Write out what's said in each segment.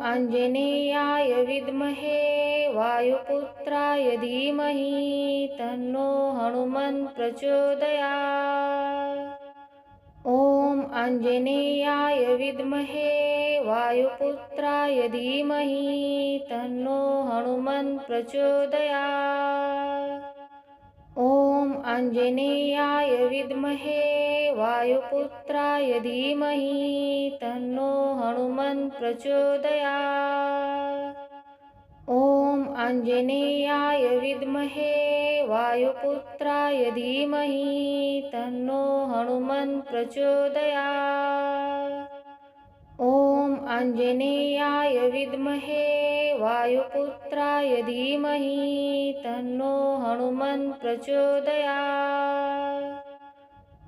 आञ्जनेयाय विद्महे वायुपुत्राय धीमहि तन्नो हनुमन्त प्रचोदयात्। ॐ आञ्जनेयाय विद्महे वायुपुत्राय धीमहि तन्नो हनुमन्त प्रचोदयात्। ॐ आञ्जनेयाय विद्महे वायुपुत्राय धीमहि तन्नो हनुमन्त प्रचोदयात्। ॐ आञ्जनेयाय विद्महे वायुपुत्राय धीमहि तन्नो हनुमन्त प्रचोदयात्। ॐ आञ्जनेयाय विद्महे वायुपुत्राय धीमहि तन्नो हनुमन्त प्रचोदयात्।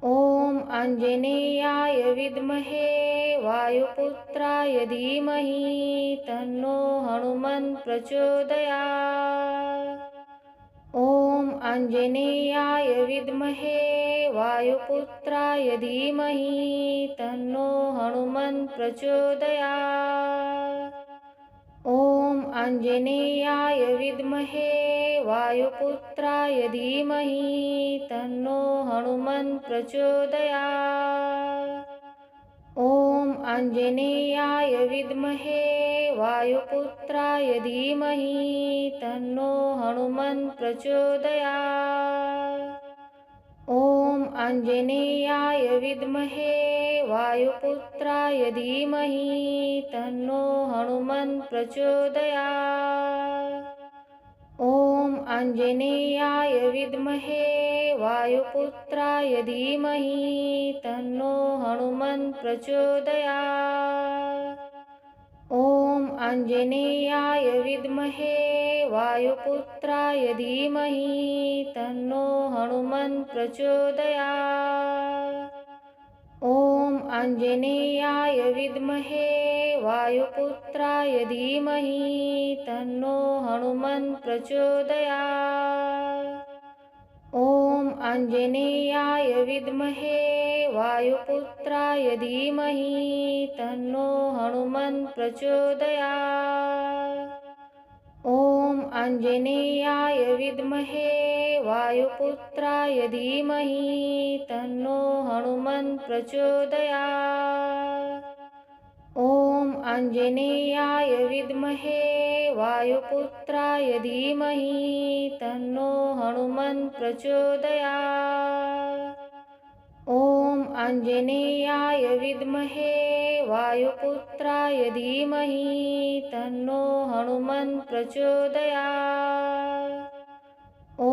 ॐ आञ्जनेयाय विद्महे वायुपुत्राय धीमहि तन्नो हनुमन्त प्रचोदयात्। ॐ आञ्जनेयाय विद्महे वायुपुत्राय धीमहि तन्नो हनुमन्त प्रचोदयात्। ॐ आञ्जनेयाय विद्महे वायुपुत्राय धीमहि तन्नो हनुमन्त प्रचोदयात्। ॐ आञ्जनेयाय विद्महे वायुपुत्राय धीमहि तन्नो हनुमन्त प्रचोदयात्। ॐ आञ्जनेयाय विद्महे वायुपुत्राय धीमहि तन्नो हनुमन्त प्रचोदयात्। ॐ आञ्जनेयाय विद्महे वायुपुत्राय धीमहि तन्नो हनुमन्त प्रचोदयात्। ॐ आञ्जनेयाय विद्महे वायुपुत्राय धीमहि तन्नो हनुमन्त प्रचोदयात्। ॐ आञ्जनेयाय विद्महे वायुपुत्राय धीमहि तन्नो हनुमन्त प्रचोदयात्। ॐ आञ्जनेयाय विद्महे वायुपुत्राय धीमहि तन्नो हनुमन्त प्रचोदयात्। ॐ आञ्जनेयाय विद्महे वायुपुत्राय धीमहि तन्नो हनुमन्त प्रचोदयात्। ॐ आञ्जनेयाय विद्महे वायुपुत्राय धीमहि तन्नो हनुमन्त प्रचोदयात्। ॐ आञ्जनेयाय विद्महे वायुपुत्राय धीमहि तन्नो हनुमन्त प्रचोदयात्। ॐ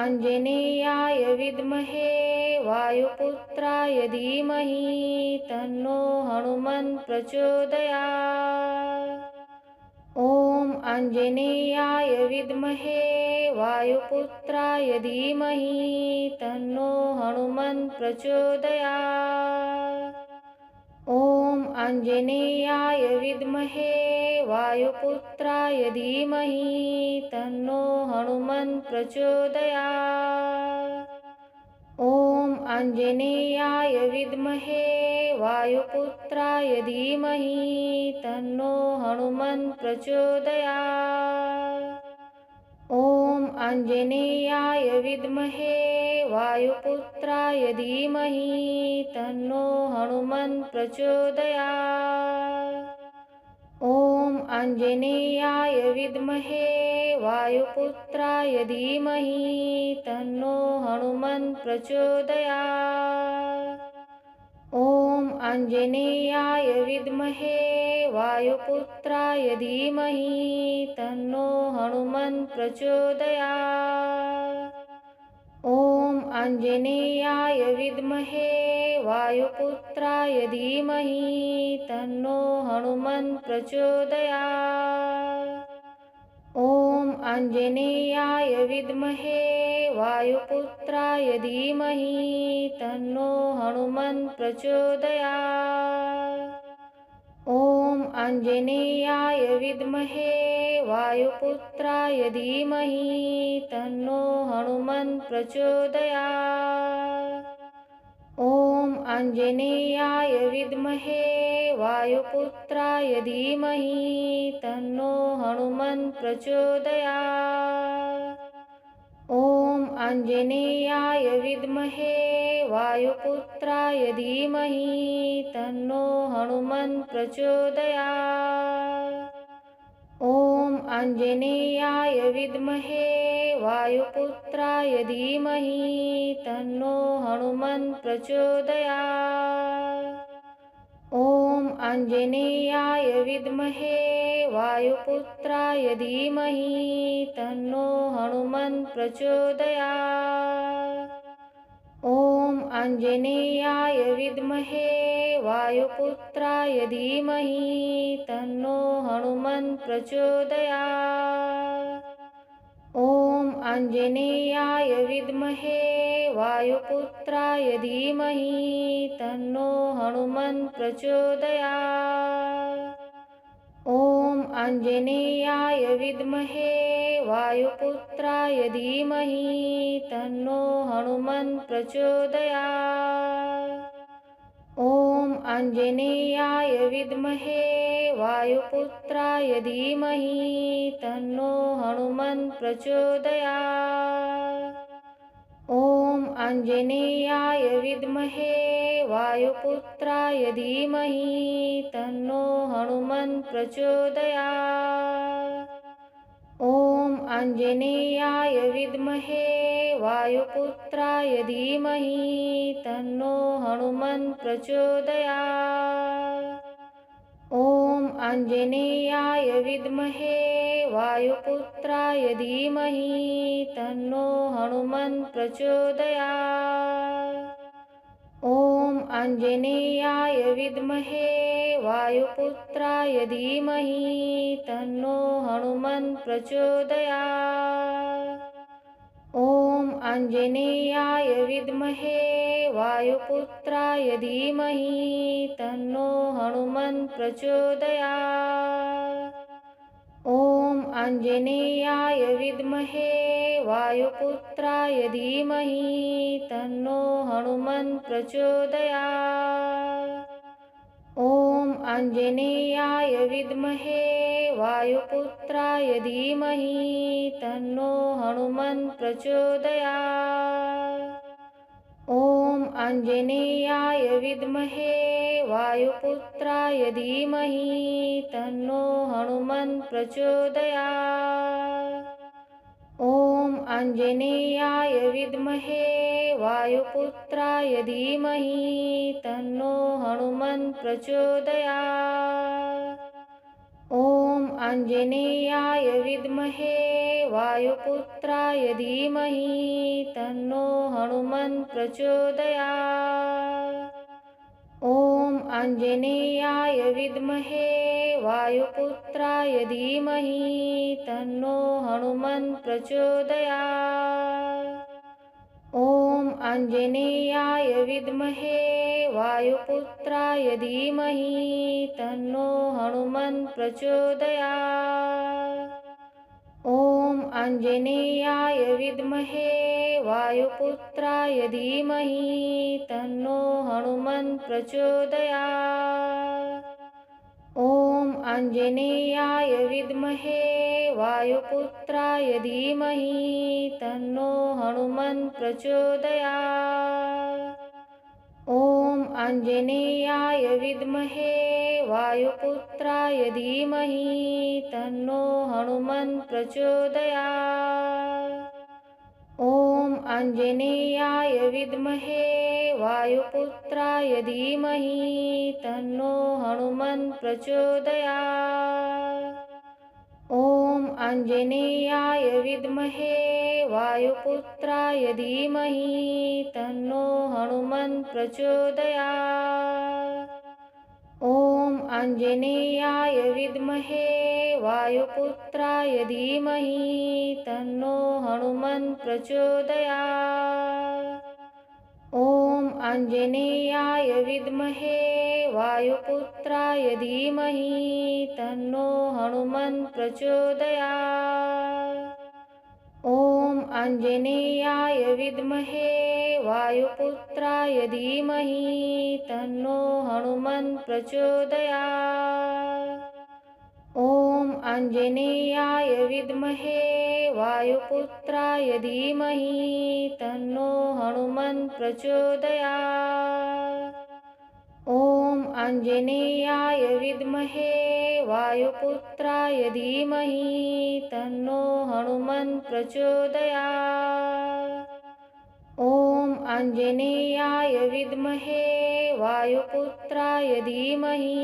आञ्जनेयाय विद्महे वायुपुत्राय धीमहि तन्नो हनुमन्त प्रचोदयात्। ॐ आञ्जनेयाय विद्महे वायुपुत्राय धीमहि तन्नो हनुमन्त प्रचोदयात्। ॐ आञ्जनेयाय विद्महे वायुपुत्राय धीमहि तन्नो हनुमन्त प्रचोदयात्। ॐ आञ्जनेयाय विद्महे वायुपुत्राय धीमहि तन्नो हनुमन्त प्रचोदयात्। ॐ आञ्जनेयाय विद्महे वायुपुत्राय धीमहि तन्नो हनुमन्त प्रचोदयात्। ॐ आञ्जनेयाय विद्महे वायुपुत्राय धीमहि तन्नो हनुमन्त प्रचोदयात्। ॐ आञ्जनेयाय विद्महे वायुपुत्राय धीमहि तन्नो हनुमन्त प्रचोदयात्। ॐ आञ्जनेयाय विद्महे वायुपुत्राय धीमहि तन्नो हनुमन्त प्रचोदयात्। ॐ आञ्जनेयाय विद्महे वायुपुत्राय धीमहि तन्नो हनुमन्त प्रचोदयात्। ॐ आञ्जनेयाय विद्महे वायुपुत्राय धीमहि तन्नो हनुमन्त प्रचोदयात्। ॐ आञ्जनेयाय विद्महे वायुपुत्राय धीमहि तन्नो हनुमन् प्रचोदयात्। ॐ आञ्जनेयाय विद्महे वायुपुत्राय धीमहि तन्नो हनुमन् प्रचोदयात्। ॐ आञ्जनेयाय विद्महे वायुपुत्राय धीमहि तन्नो हनुमन् प्रचोदयात्। ॐ आञ्जनेयाय विद्महे वायुपुत्राय धीमहि तन्नो हनुमन् प्रचोदयात्। ॐ आञ्जनेयाय विद्महे वायुपुत्राय धीमहि तन्नो हनुमन् प्रचोदयात्। ॐ आञ्जनेयाय विद्महे वायुपुत्राय धीमहि तन्नो हनुमन् प्रचोदयात्। ॐ आञ्जनेयाय विद्महे वायुपुत्राय धीमहि तन्नो हनुमन् प्रचोदयात्। ॐ आञ्जनेयाय विद्महे वायुपुत्राय धीमहि तन्नो हनुमन् प्रचोदयात्। ॐ आञ्जनेयाय विद्महे वायुपुत्राय धीमहि तन्नो हनुमन् प्रचोदयात्। ॐ आञ्जनेयाय विद्महे वायुपुत्राय धीमहि तन्नो हनुमन् प्रचोदयात्। ॐ आञ्जनेयाय विद्महे वायुपुत्राय धीमहि तन्नो हनुमन् प्रचोदयात्। ॐ आञ्जनेयाय विद्महे वायुपुत्राय धीमहि तन्नो हनुमन् प्रचोदयात्। ॐ आञ्जनेयाय विद्महे वायुपुत्राय धीमहि तन्नो हनुमन् प्रचोदयात्। ॐ आञ्जनेयाय विद्महे वायुपुत्राय धीमहि तन्नो हनुमन् प्रचोदयात्। ॐ आञ्जनेयाय विद्महे वायुपुत्राय धीमहि तन्नो हनुमन् प्रचोदयात्। ॐ आञ्जनेयाय विद्महे वायुपुत्राय धीमहि तन्नो हनुमन् प्रचोदयात्। ॐ आञ्जनेयाय विद्महे वायुपुत्राय धीमहि तन्नो हनुमन् प्रचोदयात्। ॐ आञ्जनेयाय विद्महे वायुपुत्राय धीमहि तन्नो हनुमन् प्रचोदयात्। ॐ आञ्जनेयाय विद्महे वायुपुत्राय धीमहि तन्नो हनुमन् प्रचोदयात्। ॐ आञ्जनेयाय विद्महे वायुपुत्राय धीमहि तन्नो हनुमन् प्रचोदयात्। ॐ आञ्जनेयाय विद्महे वायुपुत्राय धीमहि तन्नो हनुमन् प्रचोदयात्। ॐ आञ्जनेयाय विद्महे वायुपुत्राय धीमहि तन्नो हनुमन् प्रचोदयात्। ॐ आञ्जनेयाय विद्महे वायुपुत्राय धीमहि तन्नो हनुमन् प्रचोदयात्। ॐ आञ्जनेयाय विद्महे वायुपुत्राय धीमहि तन्नो हनुमन् प्रचोदयात्। ॐ आञ्जनेयाय विद्महे वायुपुत्राय धीमहि तन्नो हनुमन् प्रचोदयात्। ॐ आञ्जनेयाय विद्महे वायुपुत्राय धीमहि तन्नो हनुमन् प्रचोदयात्। ॐ आञ्जनेयाय विद्महे वायुपुत्राय धीमहि तन्नो हनुमन् प्रचोदयात्। ॐ आञ्जनेयाय विद्महे वायुपुत्राय धीमहि तन्नो हनुमन्त प्रचोदयात्। ॐ आञ्जनेयाय विद्महे वायुपुत्राय धीमहि तन्नो हनुमन्त प्रचोदयात्। ॐ आञ्जनेयाय विद्महे वायुपुत्राय धीमहि तन्नो हनुमन्त प्रचोदयात्। ॐ आञ्जनेयाय विद्महे वायुपुत्राय धीमहि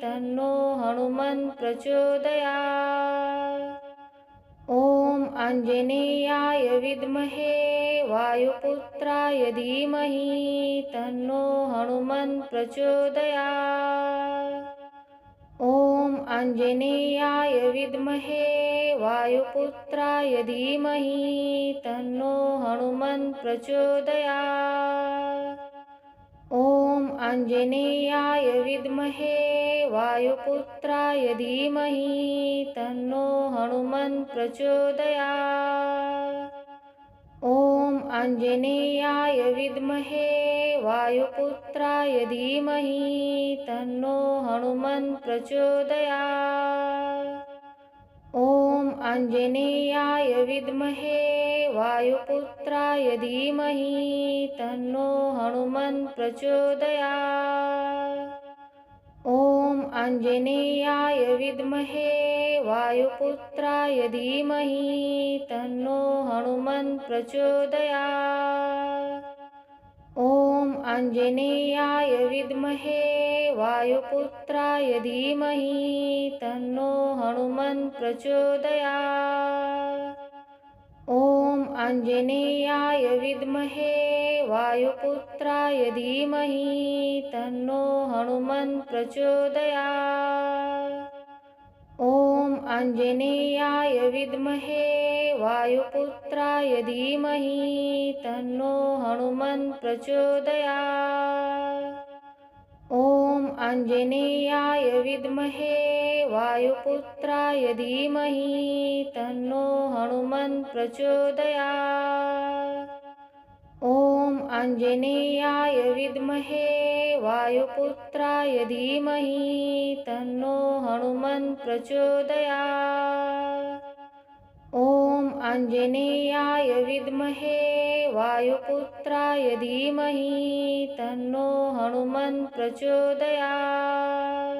तन्नो हनुमन्त प्रचोदयात्। ॐ आञ्जनेयाय विद्महे वायुपुत्राय धीमहि तन्नो हनुमन्त प्रचोदयात्। ॐ आञ्जनेयाय विद्महे वायुपुत्राय धीमहि तन्नो हनुमन्त प्रचोदयात्। ॐ आञ्जनेयाय विद्महे वायुपुत्राय धीमहि तन्नो हनुमन्त प्रचोदयात्। ॐ आञ्जनेयाय विद्महे वायुपुत्राय धीमहि तन्नो हनुमन्त प्रचोदयात्। ॐ आञ्जनेयाय विद्महे वायुपुत्राय धीमहि तन्नो हनुमन्त प्रचोदयात्। ॐ आञ्जनेयाय विद्महे वायुपुत्राय धीमहि तन्नो हनुमन्त प्रचोदयात्। ॐ आञ्जनेयाय विद्महे वायुपुत्राय धीमहि तन्नो हनुमन्त प्रचोदयात्। ॐ आञ्जनेयाय विद्महे वायुपुत्राय धीमहि तन्नो हनुमन्त प्रचोदयात्। ॐ आञ्जनेयाय विद्महे वायुपुत्राय धीमहि तन्नो हनुमन्त प्रचोदयात्। ॐ आञ्जनेयाय विद्महे वायुपुत्राय धीमहि तन्नो हनुमन्त प्रचोदयात्। ॐ आञ्जनेयाय विद्महे वायुपुत्राय धीमहि तन्नो हनुमन्त प्रचोदयात्। ॐ आञ्जनेयाय विद्महे वायुपुत्राय धीमहि तन्नो हनुमन्त प्रचोदयात्।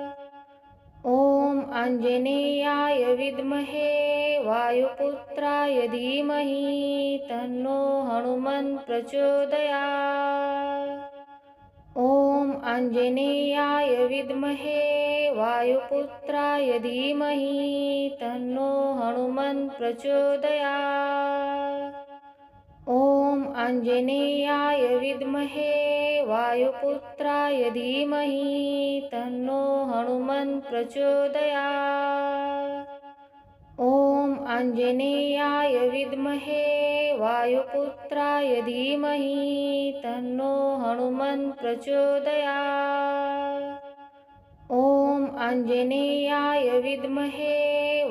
ॐ आञ्जनेयाय विद्महे वायुपुत्राय धीमहि तन्नो हनुमन्त प्रचोदयात्। ॐ आञ्जनेयाय विद्महे वायुपुत्राय धीमहि तन्नो हनुमन्त प्रचोदयात्। ॐ आञ्जनेयाय विद्महे वायुपुत्राय धीमहि तन्नो हनुमन्त प्रचोदयात्। ॐ आञ्जनेयाय विद्महे वायुपुत्राय धीमहि तन्नो हनुमन्त प्रचोदयात्। ॐ आञ्जनेयाय विद्महे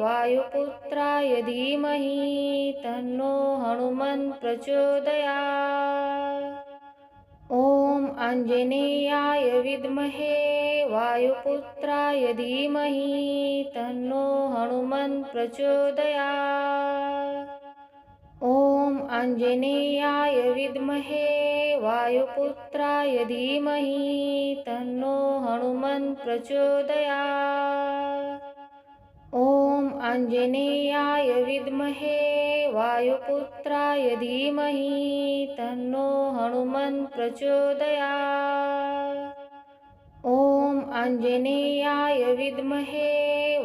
वायुपुत्राय धीमहि तन्नो हनुमन्त प्रचोदयात्। ॐ आञ्जनेयाय विद्महे वायुपुत्राय धीमहि तन्नो हनुमन्त प्रचोदयात्। ॐ आञ्जनेयाय विद्महे वायुपुत्राय धीमहि तन्नो हनुमन्त प्रचोदयात्। ॐ आञ्जनेयाय विद्महे वायुपुत्राय धीमहि तन्नो हनुमन्त प्रचोदयात्। ॐ आञ्जनेयाय विद्महे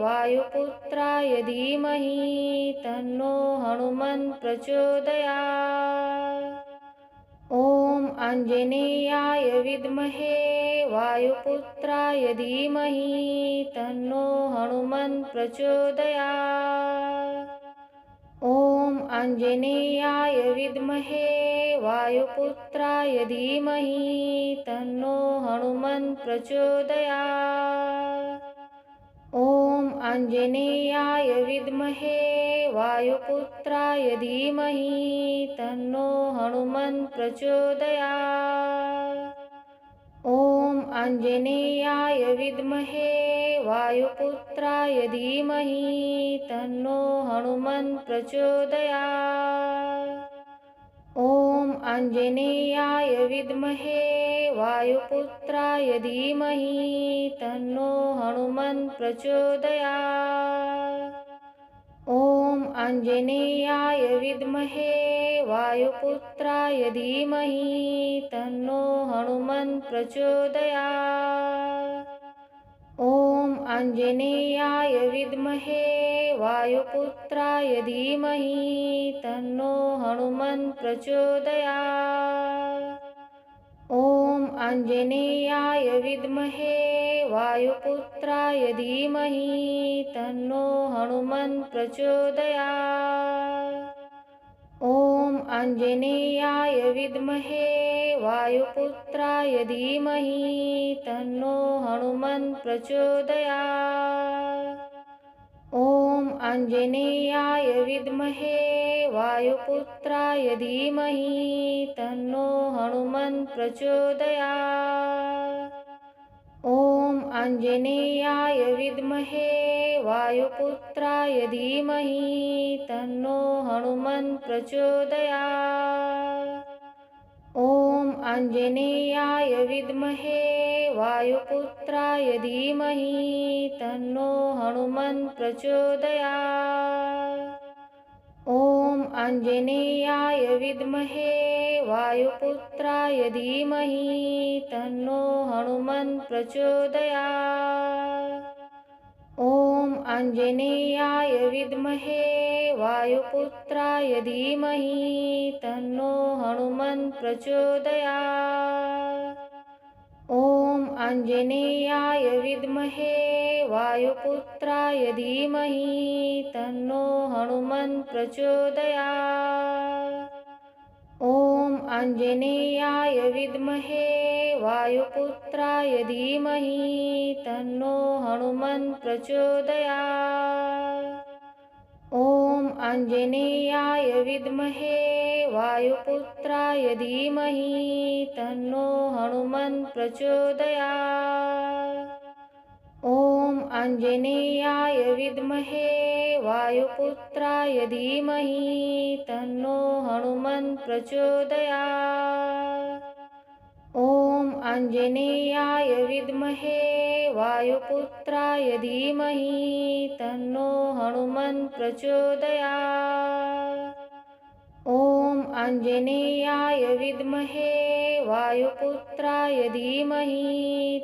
वायुपुत्राय धीमहि तन्नो हनुमन्त प्रचोदयात्। ॐ आञ्जनेयाय विद्महे वायुपुत्राय धीमहि तन्नो हनुमन्त प्रचोदयात्। ॐ आञ्जनेयाय विद्महे वायुपुत्राय धीमहि तन्नो हनुमन्त प्रचोदयात्। ॐ आञ्जनेयाय विद्महे वायुपुत्राय धीमहि तन्नो हनुमन् प्रचोदयात्। ॐ आञ्जनेयाय विद्महे वायुपुत्राय धीमहि तन्नो हनुमन् प्रचोदयात्। ॐ आञ्जनेयाय विद्महे वायुपुत्राय धीमहि तन्नो हनुमन् प्रचोदयात्। ॐ आञ्जनेयाय विद्महे वायुपुत्राय धीमहि तन्नो हनुमन् प्रचोदयात्। ॐ आञ्जनेयाय विद्महे वायुपुत्राय धीमहि तन्नो हनुमन् प्रचोदयात्। ॐ आञ्जनेयाय विद्महे वायुपुत्राय धीमहि तन्नो हनुमन् प्रचोदयात्। ॐ आञ्जनेयाय विद्महे वायुपुत्राय धीमहि तन्नो हनुमन् प्रचोदयात्। ॐ आञ्जनेयाय विद्महे वायुपुत्राय धीमहि तन्नो हनुमन् प्रचोदयात्। ॐ आञ्जनेयाय विद्महे वायुपुत्राय धीमहि तन्नो हनुमन् प्रचोदयात्। ॐ आञ्जनेयाय विद्महे वायुपुत्राय धीमहि तन्नो हनुमन् प्रचोदयात्। ॐ आञ्जनेयाय विद्महे वायुपुत्राय धीमहि तन्नो हनुमन् प्रचोदयात्। ॐ आञ्जनेयाय विद्महे वायुपुत्राय धीमहि तन्नो हनुमन् प्रचोदयात्। ॐ आञ्जनेयाय विद्महे वायुपुत्राय धीमहि तन्नो हनुमन् प्रचोदयात्। ॐ आञ्जनेयाय विद्महे वायुपुत्राय धीमहि तन्नो हनुमन् प्रचोदयात्। ॐ आञ्जनेयाय विद्महे वायुपुत्राय धीमहि तन्नो हनुमन् प्रचोदयात्। ॐ आञ्जनेयाय विद्महे वायुपुत्राय धीमहि तन्नो हनुमन् प्रचोदयात्। ॐ आञ्जनेयाय विद्महे वायुपुत्राय धीमहि तन्नो हनुमन् प्रचोदयात्। ॐ आञ्जनेयाय विद्महे वायुपुत्राय धीमहि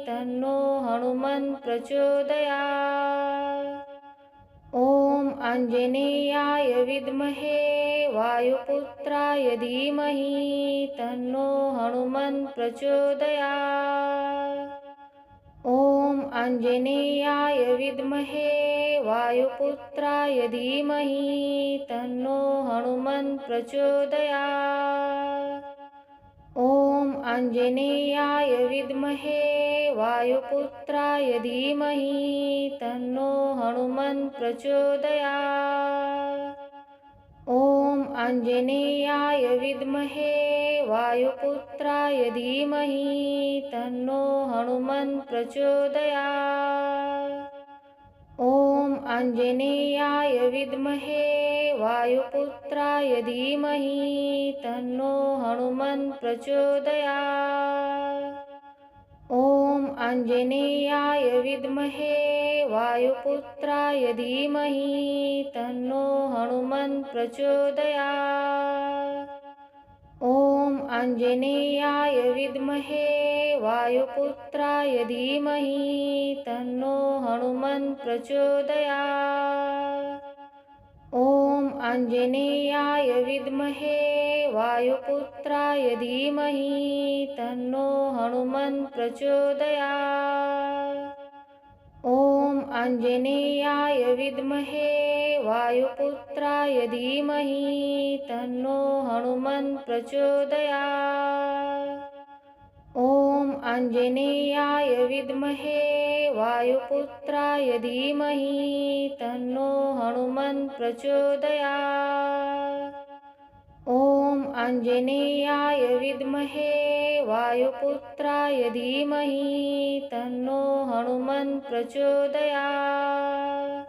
तन्नो हनुमन् प्रचोदयात्। ॐ आञ्जनेयाय विद्महे वायुपुत्राय धीमहि तन्नो हनुमन् प्रचोदयात्। ॐ आञ्जनेयाय विद्महे वायुपुत्राय धीमहि तन्नो हनुमन् प्रचोदयात्। ॐ आञ्जनेयाय विद्महे वायुपुत्राय धीमहि तन्नो हनुमन् प्रचोदयात्। ॐ आञ्जनेयाय विद्महे वायुपुत्राय धीमहि तन्नो हनुमन् प्रचोदयात्। ॐ आञ्जनेयाय विद्महे वायुपुत्राय धीमहि तन्नो हनुमन् प्रचोदयात्। ॐ आञ्जनेयाय विद्महे वायुपुत्राय धीमहि तन्नो हनुमन् प्रचोदयात्। ॐ आञ्जनेयाय विद्महे वायुपुत्राय धीमहि तन्नो हनुमन् प्रचोदयात्। ॐ आञ्जनेयाय विद्महे वायुपुत्राय धीमहि तन्नो हनुमन् प्रचोदयात्। ॐ आञ्जनेयाय विद्महे वायुपुत्राय धीमहि तन्नो हनुमन् प्रचोदयात्। ॐ आञ्जनेयाय विद्महे वायुपुत्राय धीमहि तन्नो हनुमन्त प्रचोदयात्। ॐ आञ्जनेयाय विद्महे वायुपुत्राय धीमहि तन्नो हनुमन्त प्रचोदयात्।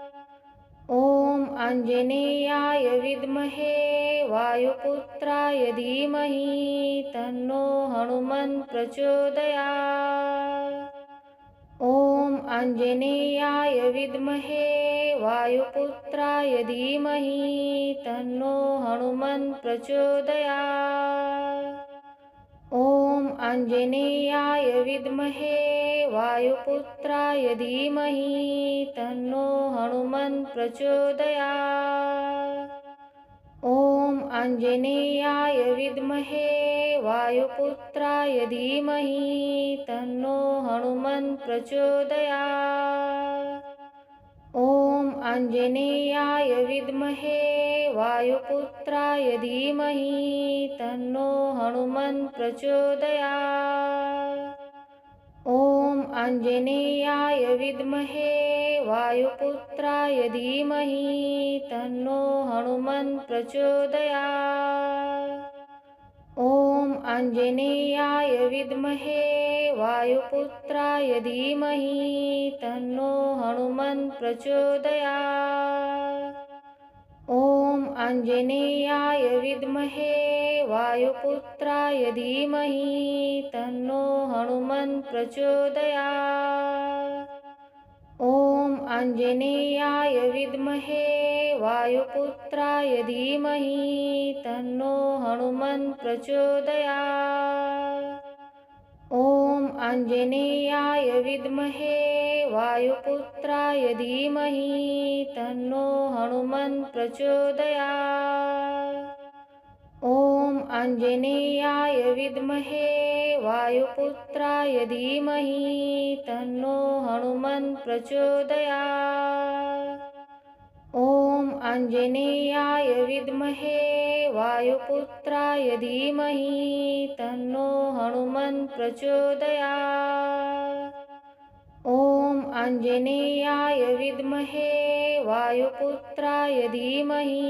ॐ आञ्जनेयाय विद्महे वायुपुत्राय धीमहि तन्नो हनुमन्त प्रचोदयात्। ॐ आञ्जनेयाय विद्महे वायुपुत्राय धीमहि तन्नो हनुमन्त प्रचोदयात्। ॐ आञ्जनेयाय विद्महे वायुपुत्राय धीमहि तन्नो हनुमन्त प्रचोदयात्। ॐ आञ्जनेयाय विद्महे वायुपुत्राय धीमहि तन्नो हनुमन्त प्रचोदयात्। ॐ आञ्जनेयाय विद्महे वायुपुत्राय धीमहि तन्नो हनुमन्त प्रचोदयात्। ॐ आञ्जनेयाय विद्महे वायुपुत्राय धीमहि तन्नो हनुमन्त प्रचोदयात्। ॐ आञ्जनेयाय विद्महे वायुपुत्राय धीमहि तन्नो हनुमन्त प्रचोदयात्। ॐ आञ्जनेयाय विद्महे वायुपुत्राय धीमहि तन्नो हनुमन्त प्रचोदयात्। ॐ आञ्जनेयाय विद्महे वायुपुत्राय धीमहि तन्नो हनुमन्त प्रचोदयात्। ॐ आञ्जनेयाय विद्महे वायुपुत्राय धीमहि तन्नो हनुमन्त प्रचोदयात्। ॐ आञ्जनेयाय विद्महे वायुपुत्राय धीमहि तन्नो हनुमन्त प्रचोदयात्। ॐ आञ्जनेयाय विद्महे वायुपुत्राय धीमहि तन्नो हनुमन्त प्रचोदयात्। ॐ आञ्जनेयाय विद्महे वायुपुत्राय धीमहि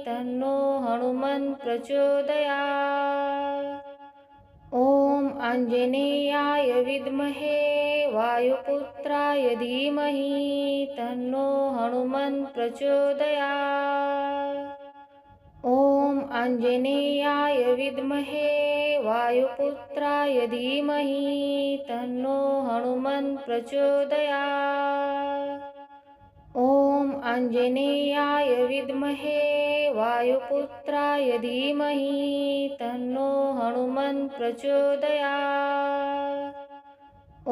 तन्नो हनुमन्त प्रचोदयात्। ॐ आञ्जनेयाय विद्महे वायुपुत्राय धीमहि तन्नो हनुमन्त प्रचोदयात्। ॐ आञ्जनेयाय विद्महे वायुपुत्राय धीमहि तन्नो हनुमन्त प्रचोदयात्। ॐ आञ्जनेयाय विद्महे वायुपुत्राय धीमहि तन्नो हनुमन्त प्रचोदयात्। ॐ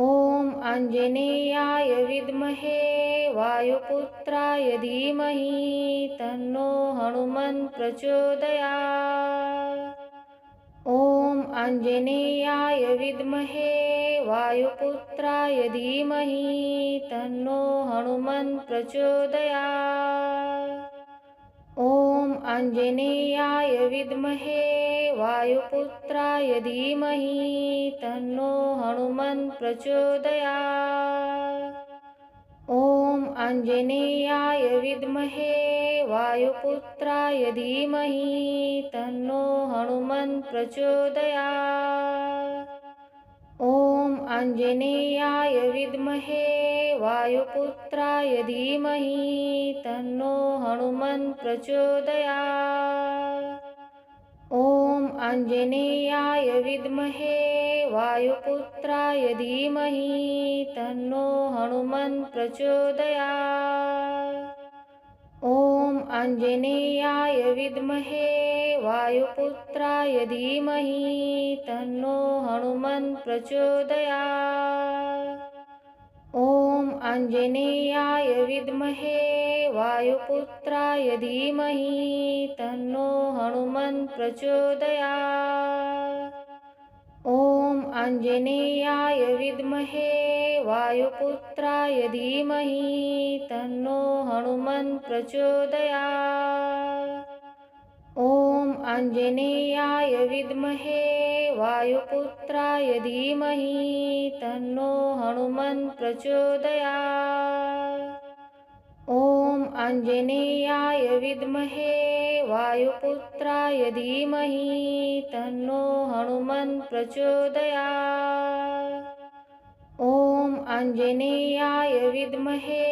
आञ्जनेयाय विद्महे वायुपुत्राय धीमहि तन्नो हनुमन्त प्रचोदयात्। ॐ आञ्जनेयाय विद्महे वायुपुत्राय धीमहि तन्नो हनुमन्त प्रचोदयात्। ॐ आञ्जनेयाय विद्महे वायुपुत्राय धीमहि तन्नो हनुमन्त प्रचोदयात्। ॐ आञ्जनेयाय विद्महे वायुपुत्राय धीमहि तन्नो हनुमन्त प्रचोदयात्। ॐ आञ्जनेयाय विद्महे वायुपुत्राय धीमहि तन्नो हनुमन्त प्रचोदयात्। ॐ आञ्जनेयाय विद्महे वायुपुत्राय धीमहि तन्नो हनुमन्त प्रचोदयात्। ॐ आञ्जनेयाय विद्महे वायुपुत्राय धीमहि तन्नो हनुमन्त प्रचोदयात्। ॐ आञ्जनेयाय विद्महे वायुपुत्राय धीमहि तन्नो हनुमन्त प्रचोदयात्। ॐ आञ्जनेयाय विद्महे वायुपुत्राय धीमहि तन्नो हनुमन्त प्रचोदयात्। ॐ आञ्जनेयाय विद्महे वायुपुत्राय धीमहि तन्नो हनुमन्त प्रचोदयात्। ॐ आञ्जनेयाय विद्महे वायुपुत्राय धीमहि तन्नो हनुमन्त प्रचोदयात्। ॐ आञ्जनेयाय विद्महे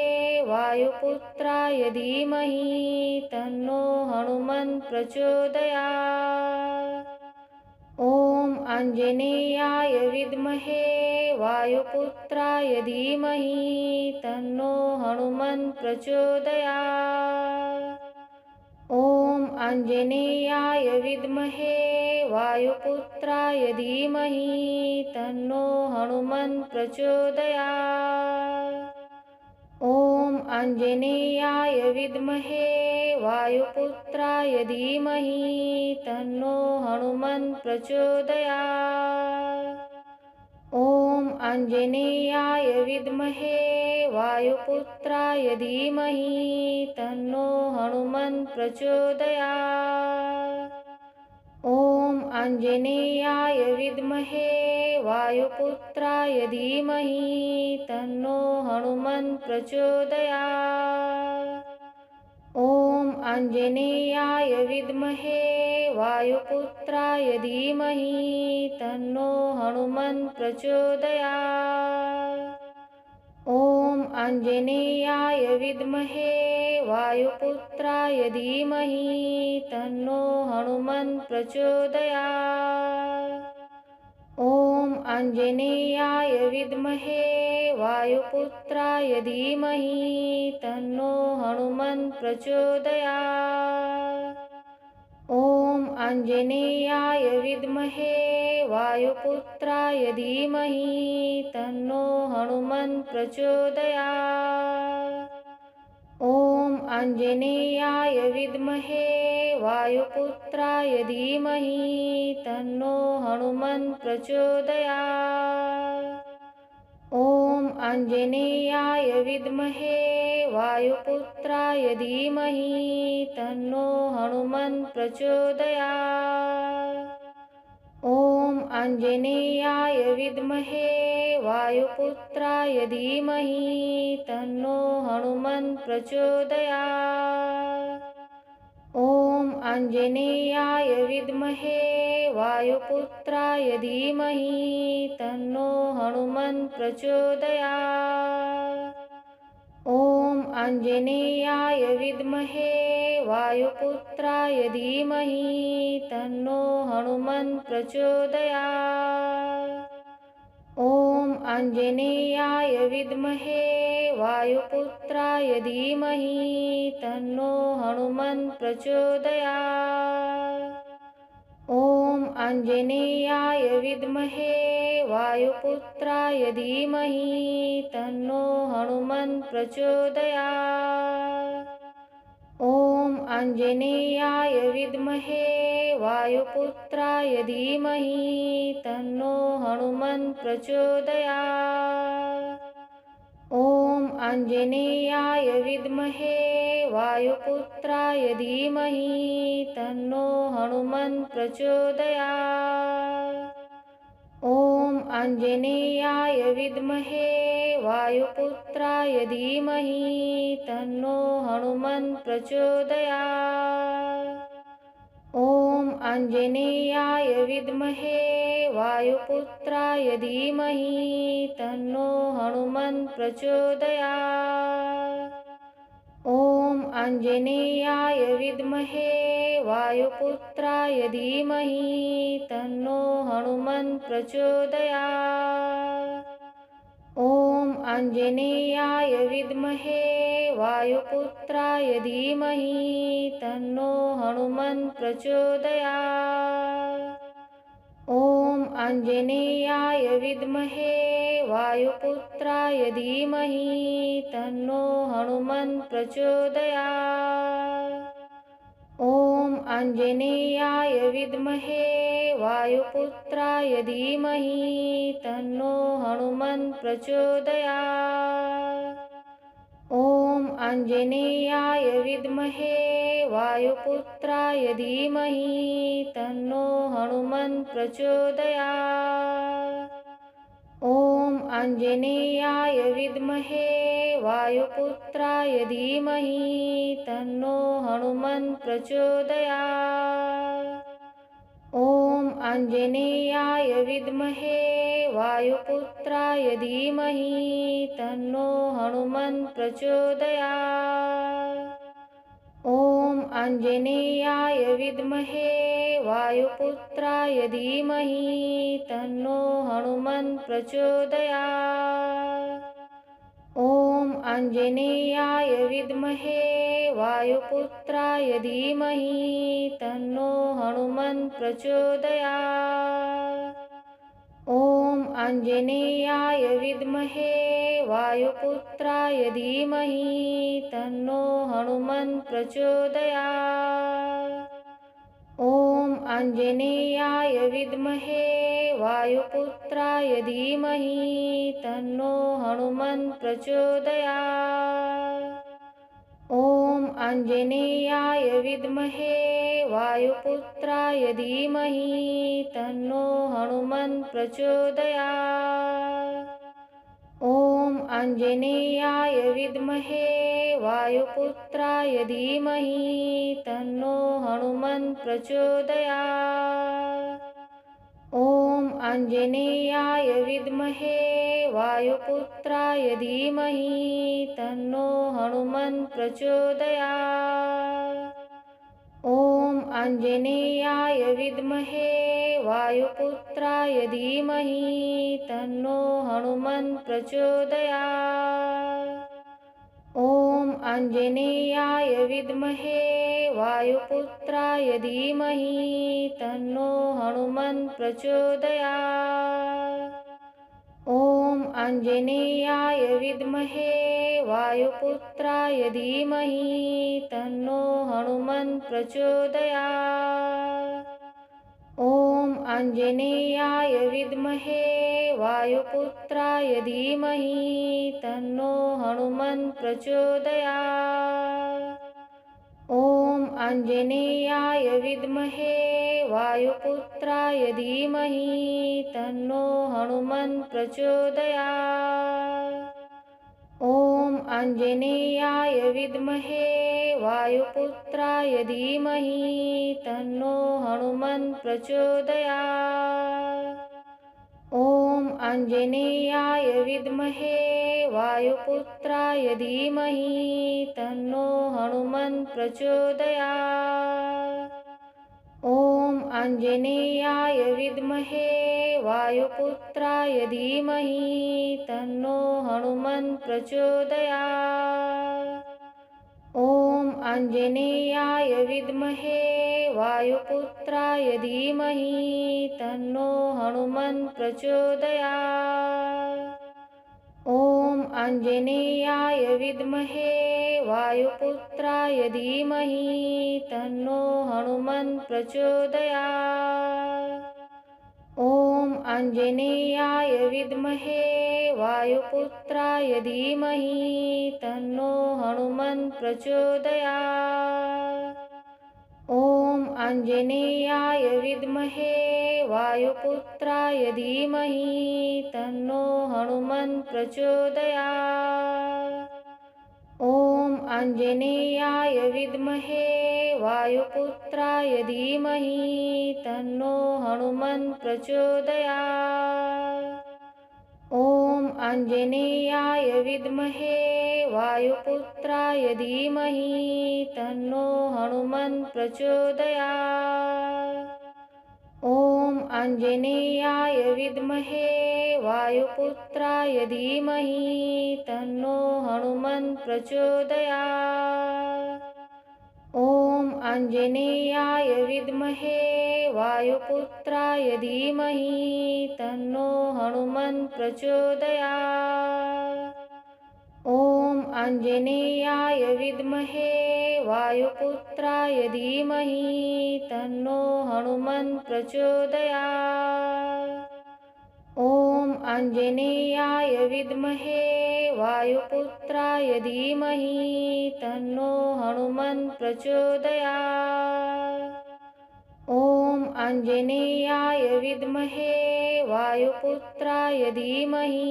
वायुपुत्राय धीमहि तन्नो हनुमन्त प्रचोदयात्। ॐ आञ्जनेयाय विद्महे वायुपुत्राय धीमहि तन्नो हनुमन्त प्रचोदयात्। ॐ आञ्जनेयाय विद्महे वायुपुत्राय धीमहि तन्नो हनुमन्त प्रचोदयात्। ॐ आञ्जनेयाय विद्महे वायुपुत्राय धीमहि तन्नो हनुमन्त प्रचोदयात्। ॐ आञ्जनेयाय विद्महे वायुपुत्राय धीमहि तन्नो हनुमन्त प्रचोदयात्। ॐ आञ्जनेयाय विद्महे वायुपुत्राय धीमहि तन्नो हनुमन्त प्रचोदयात्। ॐ आञ्जनेयाय विद्महे वायुपुत्राय धीमहि तन्नो हनुमन्त प्रचोदयात्। ॐ आञ्जनेयाय विद्महे वायुपुत्राय धीमहि तन्नो हनुमन्त प्रचोदयात्। ॐ आञ्जनेयाय विद्महे वायुपुत्राय धीमहि तन्नो हनुमन्त प्रचोदयात्। ॐ आञ्जनेयाय विद्महे वायुपुत्राय धीमहि तन्नो हनुमन्त प्रचोदयात्। ॐ आञ्जनेयाय विद्महे वायुपुत्राय धीमहि तन्नो हनुमन्त प्रचोदयात्। ॐ आञ्जनेयाय विद्महे वायुपुत्राय धीमहि तन्नो हनुमन्त प्रचोदयात्। ॐ आञ्जनेयाय विद्महे वायुपुत्राय धीमहि तन्नो हनुमन्त प्रचोदयात्। ॐ आञ्जनेयाय विद्महे वायुपुत्राय धीमहि तन्नो हनुमन्त प्रचोदयात्। ॐ आञ्जनेयाय विद्महे वायुपुत्राय धीमहि तन्नो हनुमन्त प्रचोदयात्। ॐ आञ्जनेयाय विद्महे वायुपुत्राय धीमहि तन्नो हनुमन्त प्रचोदयात्। ॐ आञ्जनेयाय विद्महे वायुपुत्राय धीमहि तन्नो हनुमन्त प्रचोदयात्। ॐ आञ्जनेयाय विद्महे वायुपुत्राय धीमहि तन्नो हनुमन्त प्रचोदयात्। ॐ आञ्जनेयाय विद्महे वायुपुत्राय धीमहि तन्नो हनुमन्त प्रचोदयात्। ॐ आञ्जनेयाय विद्महे वायुपुत्राय धीमहि तन्नो हनुमन्त प्रचोदयात्। ॐ आञ्जनेयाय विद्महे वायुपुत्राय धीमहि तन्नो हनुमन्त प्रचोदयात्। ॐ आञ्जनेयाय विद्महे वायुपुत्राय धीमहि तन्नो हनुमन्त प्रचोदयात्। ॐ आञ्जनेयाय विद्महे वायुपुत्राय धीमहि तन्नो हनुमन्त प्रचोदयात्। ॐ आञ्जनेयाय विद्महे वायुपुत्राय धीमहि तन्नो हनुमन्त प्रचोदयात्। ॐ आञ्जनेयाय विद्महे वायुपुत्राय धीमहि तन्नो हनुमन्त प्रचोदयात्। ॐ आञ्जनेयाय विद्महे वायुपुत्राय धीमहि तन्नो हनुमन् प्रचोदयात्। ॐ आञ्जनेयाय विद्महे वायुपुत्राय धीमहि तन्नो हनुमन् प्रचोदयात्। ॐ आञ्जनेयाय विद्महे वायुपुत्राय धीमहि तन्नो हनुमन् प्रचोदयात्। ॐ आञ्जनेयाय विद्महे वायुपुत्राय धीमहि तन्नो हनुमन् प्रचोदयात्। ॐ आञ्जनेयाय विद्महे वायुपुत्राय धीमहि तन्नो हनुमन् प्रचोदयात्। ॐ आञ्जनेयाय विद्महे वायुपुत्राय धीमहि तन्नो हनुमन् प्रचोदयात्। ॐ आञ्जनेयाय विद्महे वायुपुत्राय धीमहि तन्नो हनुमन् प्रचोदयात्। ॐ आञ्जनेयाय विद्महे वायुपुत्राय धीमहि तन्नो हनुमन् प्रचोदयात्। ॐ आञ्जनेयाय विद्महे वायुपुत्राय धीमहि तन्नो हनुमन् प्रचोदयात्। ॐ आञ्जनेयाय विद्महे वायुपुत्राय धीमहि तन्नो हनुमन् प्रचोदयात्। ॐ आञ्जनेयाय विद्महे वायुपुत्राय धीमहि तन्नो हनुमन् प्रचोदयात्। ॐ आञ्जनेयाय विद्महे वायुपुत्राय धीमहि तन्नो हनुमन् प्रचोदयात्। ॐ आञ्जनेयाय विद्महे वायुपुत्राय धीमहि तन्नो हनुमन् प्रचोदयात्। ॐ आञ्जनेयाय विद्महे वायुपुत्राय धीमहि तन्नो हनुमन् प्रचोदयात्। ॐ आञ्जनेयाय विद्महे वायुपुत्राय धीमहि तन्नो हनुमन् प्रचोदयात्। ॐ आञ्जनेयाय विद्महे वायुपुत्राय धीमहि तन्नो हनुमन् प्रचोदयात्। ॐ आञ्जनेयाय विद्महे वायुपुत्राय धीमहि तन्नो हनुमन् प्रचोदयात्। ॐ आञ्जनेयाय विद्महे वायुपुत्राय धीमहि तन्नो हनुमन् प्रचोदयात्। ॐ आञ्जनेयाय विद्महे वायुपुत्राय धीमहि तन्नो हनुमन् प्रचोदयात्। ॐ आञ्जनेयाय विद्महे वायुपुत्राय धीमहि तन्नो हनुमन् प्रचोदयात्। ॐ आञ्जनेयाय विद्महे वायुपुत्राय धीमहि तन्नो हनुमन् प्रचोदयात्। ॐ आञ्जनेयाय विद्महे वायुपुत्राय धीमहि तन्नो हनुमन् प्रचोदयात्। ॐ आञ्जनेयाय विद्महे वायुपुत्राय धीमहि तन्नो हनुमन् प्रचोदयात्। ॐ आञ्जनेयाय विद्महे वायुपुत्राय धीमहि तन्नो हनुमन् प्रचोदयात्। ॐ आञ्जनेयाय विद्महे वायुपुत्राय धीमहि तन्नो हनुमन् प्रचोदयात्। ॐ आञ्जनेयाय विद्महे वायुपुत्राय धीमहि तन्नो हनुमन् प्रचोदयात्। ॐ आञ्जनेयाय विद्महे वायुपुत्राय धीमहि तन्नो हनुमन् प्रचोदयात्। ॐ आञ्जनेयाय विद्महे वायुपुत्राय धीमहि तन्नो हनुमन्त प्रचोदयात्। ॐ आञ्जनेयाय विद्महे वायुपुत्राय धीमहि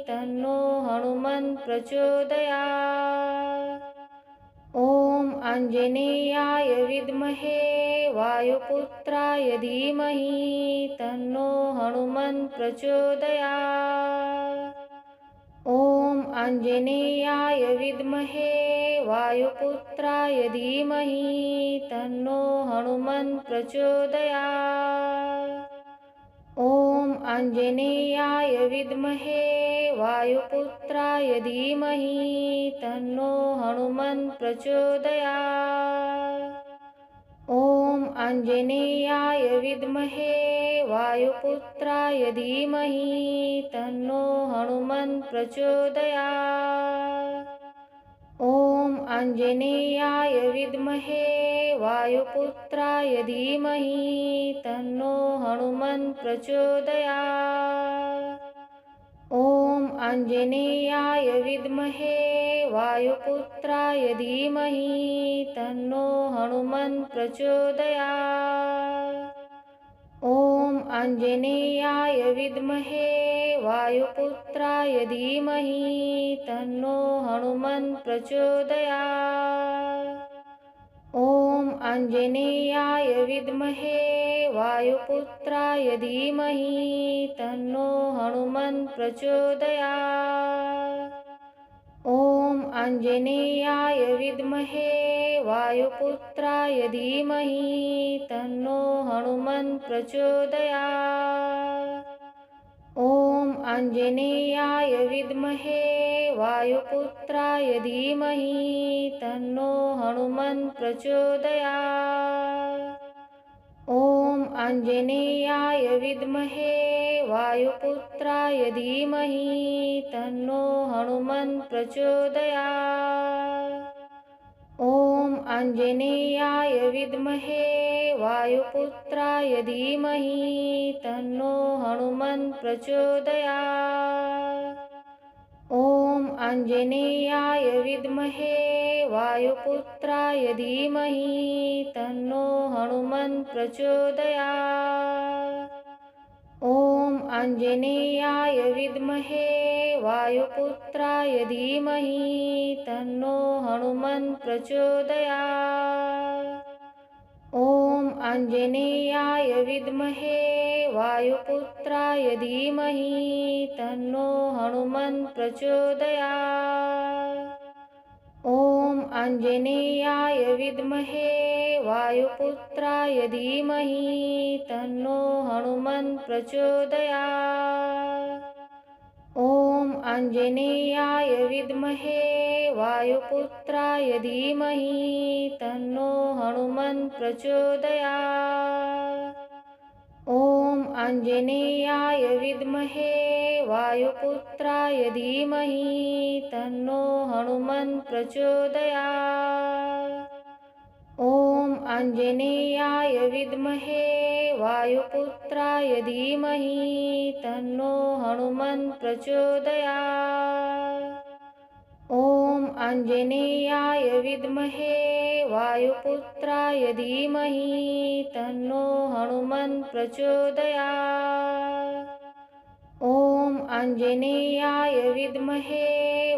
तन्नो हनुमन्त प्रचोदयात्। ॐ आञ्जनेयाय विद्महे वायुपुत्राय धीमहि तन्नो हनुमन्त प्रचोदयात्। ॐ आञ्जनेयाय विद्महे वायुपुत्राय धीमहि तन्नो हनुमन्त प्रचोदयात्। ॐ आञ्जनेयाय विद्महे वायुपुत्राय धीमहि तन्नो हनुमन्त प्रचोदयात्। ॐ आञ्जनेयाय विद्महे वायुपुत्राय धीमहि तन्नो हनुमन्त प्रचोदयात्। ॐ आञ्जनेयाय विद्महे वायुपुत्राय धीमहि तन्नो हनुमन्त प्रचोदयात्। ॐ आञ्जनेयाय विद्महे वायुपुत्राय धीमहि तन्नो हनुमन्त प्रचोदयात्। ॐ आञ्जनेयाय विद्महे वायुपुत्राय धीमहि तन्नो हनुमन्त प्रचोदयात्। ॐ आञ्जनेयाय विद्महे वायुपुत्राय धीमहि तन्नो हनुमन्त प्रचोदयात्। ॐ आञ्जनेयाय विद्महे वायुपुत्राय धीमहि तन्नो हनुमन्त प्रचोदयात्। ॐ आञ्जनेयाय विद्महे वायुपुत्राय धीमहि तन्नो हनुमन्त प्रचोदयात्। ॐ आञ्जनेयाय विद्महे वायुपुत्राय धीमहि तन्नो हनुमन्त प्रचोदयात्। ॐ आञ्जनेयाय विद्महे वायुपुत्राय धीमहि तन्नो हनुमन्त प्रचोदयात्। ॐ आञ्जनेयाय विद्महे वायुपुत्राय धीमहि तन्नो हनुमन्त प्रचोदयात्। ॐ आञ्जनेयाय विद्महे वायुपुत्राय धीमहि तन्नो हनुमन्त प्रचोदयात्। ॐ आञ्जनेयाय विद्महे वायुपुत्राय धीमहि तन्नो हनुमन्त प्रचोदयात्। ॐ आञ्जनेयाय विद्महे वायुपुत्राय धीमहि तन्नो हनुमन्त प्रचोदयात्। ॐ आञ्जनेयाय विद्महे वायुपुत्राय धीमहि तन्नो हनुमन्त प्रचोदयात्। ॐ आञ्जनेयाय विद्महे वायुपुत्राय धीमहि तन्नो हनुमन्त प्रचोदयात्। ॐ आञ्जनेयाय विद्महे वायुपुत्राय धीमहि तन्नो हनुमन्त प्रचोदयात्। ॐ आञ्जनेयाय विद्महे वायुपुत्राय धीमहि तन्नो हनुमन्त प्रचोदयात्। ॐ आञ्जनेयाय विद्महे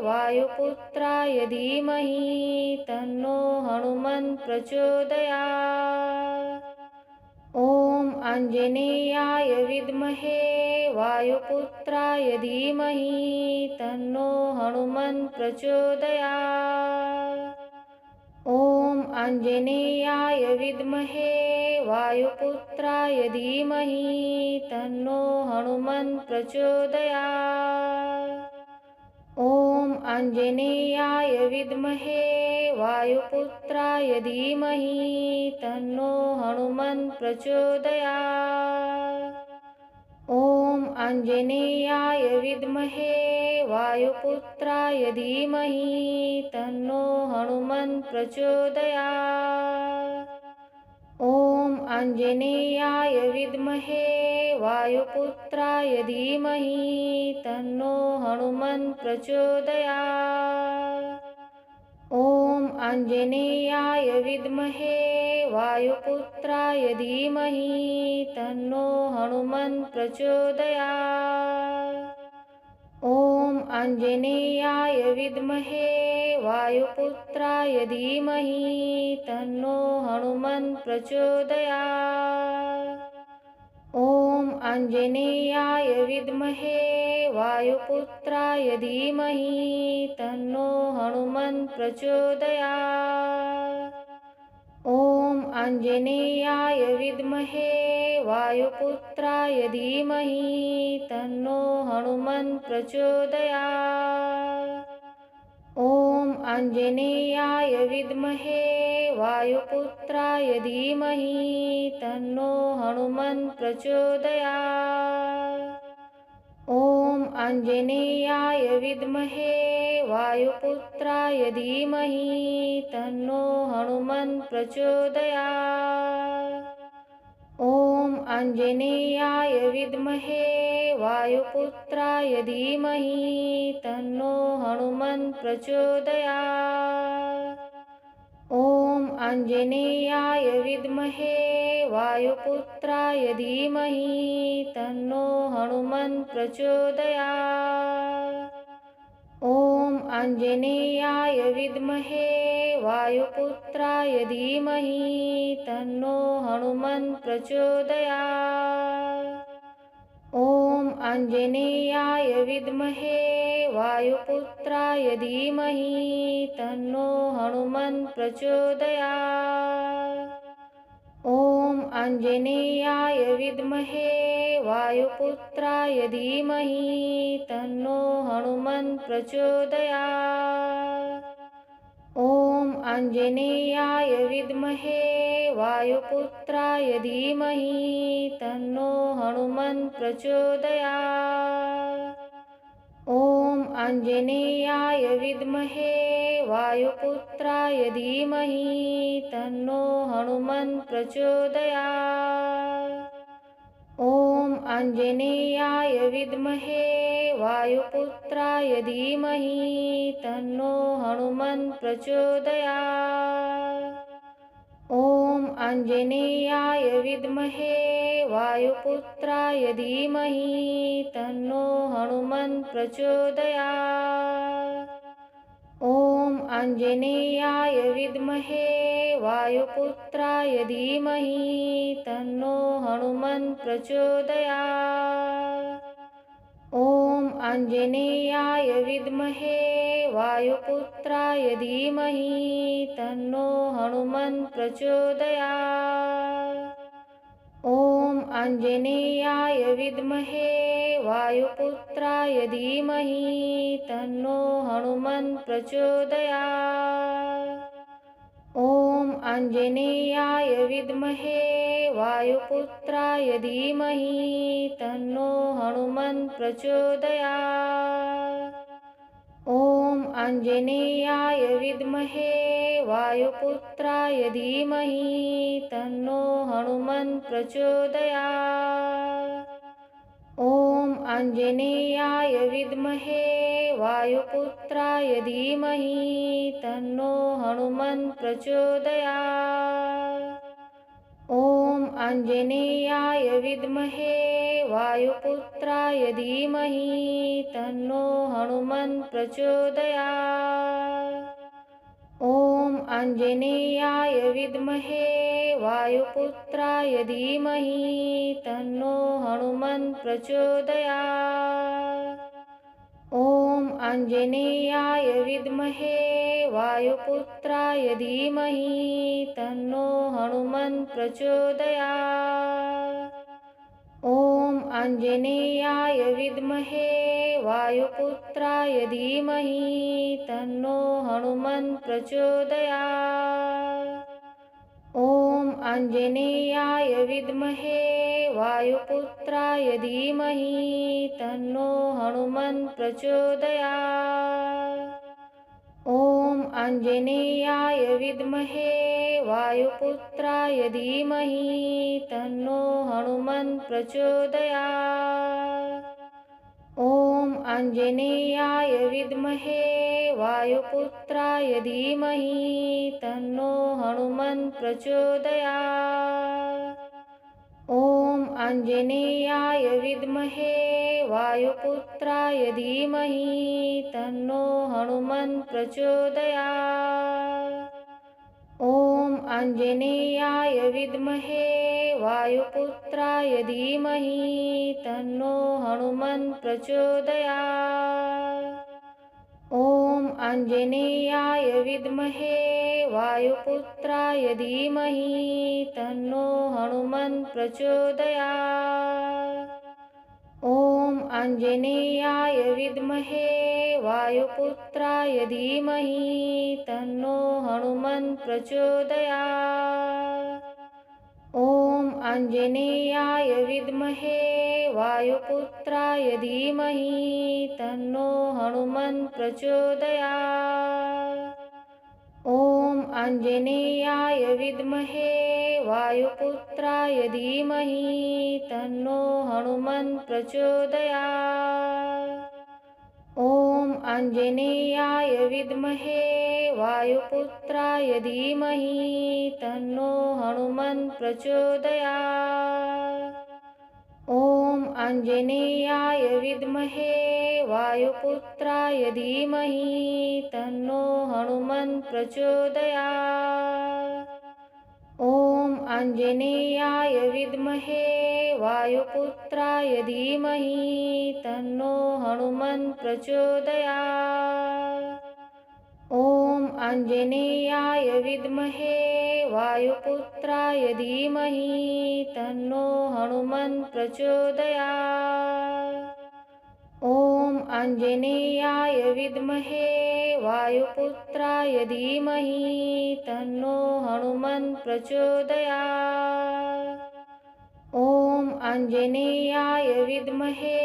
वायुपुत्राय धीमहि तन्नो हनुमन्त प्रचोदयात्। ॐ आञ्जनेयाय विद्महे वायुपुत्राय धीमहि तन्नो हनुमन्त प्रचोदयात्। ॐ आञ्जनेयाय विद्महे वायुपुत्राय धीमहि तन्नो हनुमन्त प्रचोदयात्। ॐ आञ्जनेयाय विद्महे वायुपुत्राय धीमहि तन्नो हनुमन्त प्रचोदयात्। ॐ आञ्जनेयाय विद्महे वायुपुत्राय धीमहि तन्नो हनुमन्त प्रचोदयात्। ॐ आञ्जनेयाय विद्महे वायुपुत्राय धीमहि तन्नो हनुमन् प्रचोदयात्। ॐ आञ्जनेयाय विद्महे वायुपुत्राय धीमहि तन्नो हनुमन् प्रचोदयात्। ॐ आञ्जनेयाय विद्महे वायुपुत्राय धीमहि तन्नो हनुमन् प्रचोदयात्। ॐ आञ्जनेयाय विद्महे वायुपुत्राय धीमहि तन्नो हनुमन् प्रचोदयात्। ॐ आञ्जनेयाय विद्महे वायुपुत्राय धीमहि तन्नो हनुमन् प्रचोदयात्। ॐ आञ्जनेयाय विद्महे वायुपुत्राय धीमहि तन्नो हनुमन् प्रचोदयात्। ॐ आञ्जनेयाय विद्महे वायुपुत्राय धीमहि तन्नो हनुमन् प्रचोदयात्। ॐ आञ्जनेयाय विद्महे वायुपुत्राय धीमहि तन्नो हनुमन् प्रचोदयात्। ॐ आञ्जनेयाय विद्महे वायुपुत्राय धीमहि तन्नो हनुमन् प्रचोदयात्। ॐ आञ्जनेयाय विद्महे वायुपुत्राय धीमहि तन्नो हनुमन् प्रचोदयात्। ॐ आञ्जनेयाय विद्महे वायुपुत्राय धीमहि तन्नो हनुमन् प्रचोदयात्। ॐ आञ्जनेयाय विद्महे वायुपुत्राय धीमहि तन्नो हनुमन् प्रचोदयात्। ॐ आञ्जनेयाय विद्महे वायुपुत्राय धीमहि तन्नो हनुमन् प्रचोदयात्। ॐ आञ्जनेयाय विद्महे वायुपुत्राय धीमहि तन्नो हनुमन् प्रचोदयात्। ॐ आञ्जनेयाय विद्महे वायुपुत्राय धीमहि तन्नो हनुमन् प्रचोदयात्। ॐ आञ्जनेयाय विद्महे वायुपुत्राय धीमहि तन्नो हनुमन् प्रचोदयात्। ॐ आञ्जनेयाय विद्महे वायुपुत्राय धीमहि तन्नो हनुमन् प्रचोदयात्। ॐ आञ्जनेयाय विद्महे वायुपुत्राय धीमहि तन्नो हनुमन् प्रचोदयात्। ॐ आञ्जनेयाय विद्महे वायुपुत्राय धीमहि तन्नो हनुमन् प्रचोदयात्। ॐ आञ्जनेयाय विद्महे वायुपुत्राय धीमहि तन्नो हनुमन् प्रचोदयात्। ॐ आञ्जनेयाय विद्महे वायुपुत्राय धीमहि तन्नो हनुमन् प्रचोदयात्। ॐ आञ्जनेयाय विद्महे वायुपुत्राय धीमहि तन्नो हनुमन् प्रचोदयात्। ॐ आञ्जनेयाय विद्महे वायुपुत्राय धीमहि तन्नो हनुमन् प्रचोदयात्। ॐ आञ्जनेयाय विद्महे वायुपुत्राय धीमहि तन्नो हनुमन् प्रचोदयात्। ॐ आञ्जनेयाय विद्महे वायुपुत्राय धीमहि तन्नो हनुमन् प्रचोदयात्। ॐ आञ्जनेयाय विद्महे वायुपुत्राय धीमहि तन्नो हनुमन् प्रचोदयात्। ॐ आञ्जनेयाय विद्महे वायुपुत्राय धीमहि तन्नो हनुमन् प्रचोदयात्। ॐ आञ्जनेयाय विद्महे वायुपुत्राय धीमहि तन्नो हनुमन् प्रचोदयात्। ॐ आञ्जनेयाय विद्महे वायुपुत्राय धीमहि तन्नो हनुमन् प्रचोदयात्। ॐ आञ्जनेयाय विद्महे वायुपुत्राय धीमहि तन्नो हनुमन् प्रचोदयात्। ॐ आञ्जनेयाय विद्महे वायुपुत्राय धीमहि तन्नो हनुमन् प्रचोदयात्। ॐ आञ्जनेयाय विद्महे वायुपुत्राय धीमहि तन्नो हनुमन् प्रचोदयात्। ॐ आञ्जनेयाय विद्महे वायुपुत्राय धीमहि तन्नो हनुमन् प्रचोदयात्। ॐ आञ्जनेयाय विद्महे वायुपुत्राय धीमहि तन्नो हनुमन् प्रचोदयात्। ॐ आञ्जनेयाय विद्महे वायुपुत्राय धीमहि तन्नो हनुमन् प्रचोदयात्। ॐ आञ्जनेयाय विद्महे वायुपुत्राय धीमहि तन्नो हनुमन् प्रचोदयात्। ॐ आञ्जनेयाय विद्महे वायुपुत्राय धीमहि तन्नो हनुमन् प्रचोदयात्। ॐ आञ्जनेयाय विद्महे वायुपुत्राय धीमहि तन्नो हनुमन् प्रचोदयात्। ॐ आञ्जनेयाय विद्महे वायुपुत्राय धीमहि तन्नो हनुमन् प्रचोदयात्। ॐ आञ्जनेयाय विद्महे वायुपुत्राय धीमहि तन्नो हनुमन् प्रचोदयात्। ॐ आञ्जनेयाय विद्महे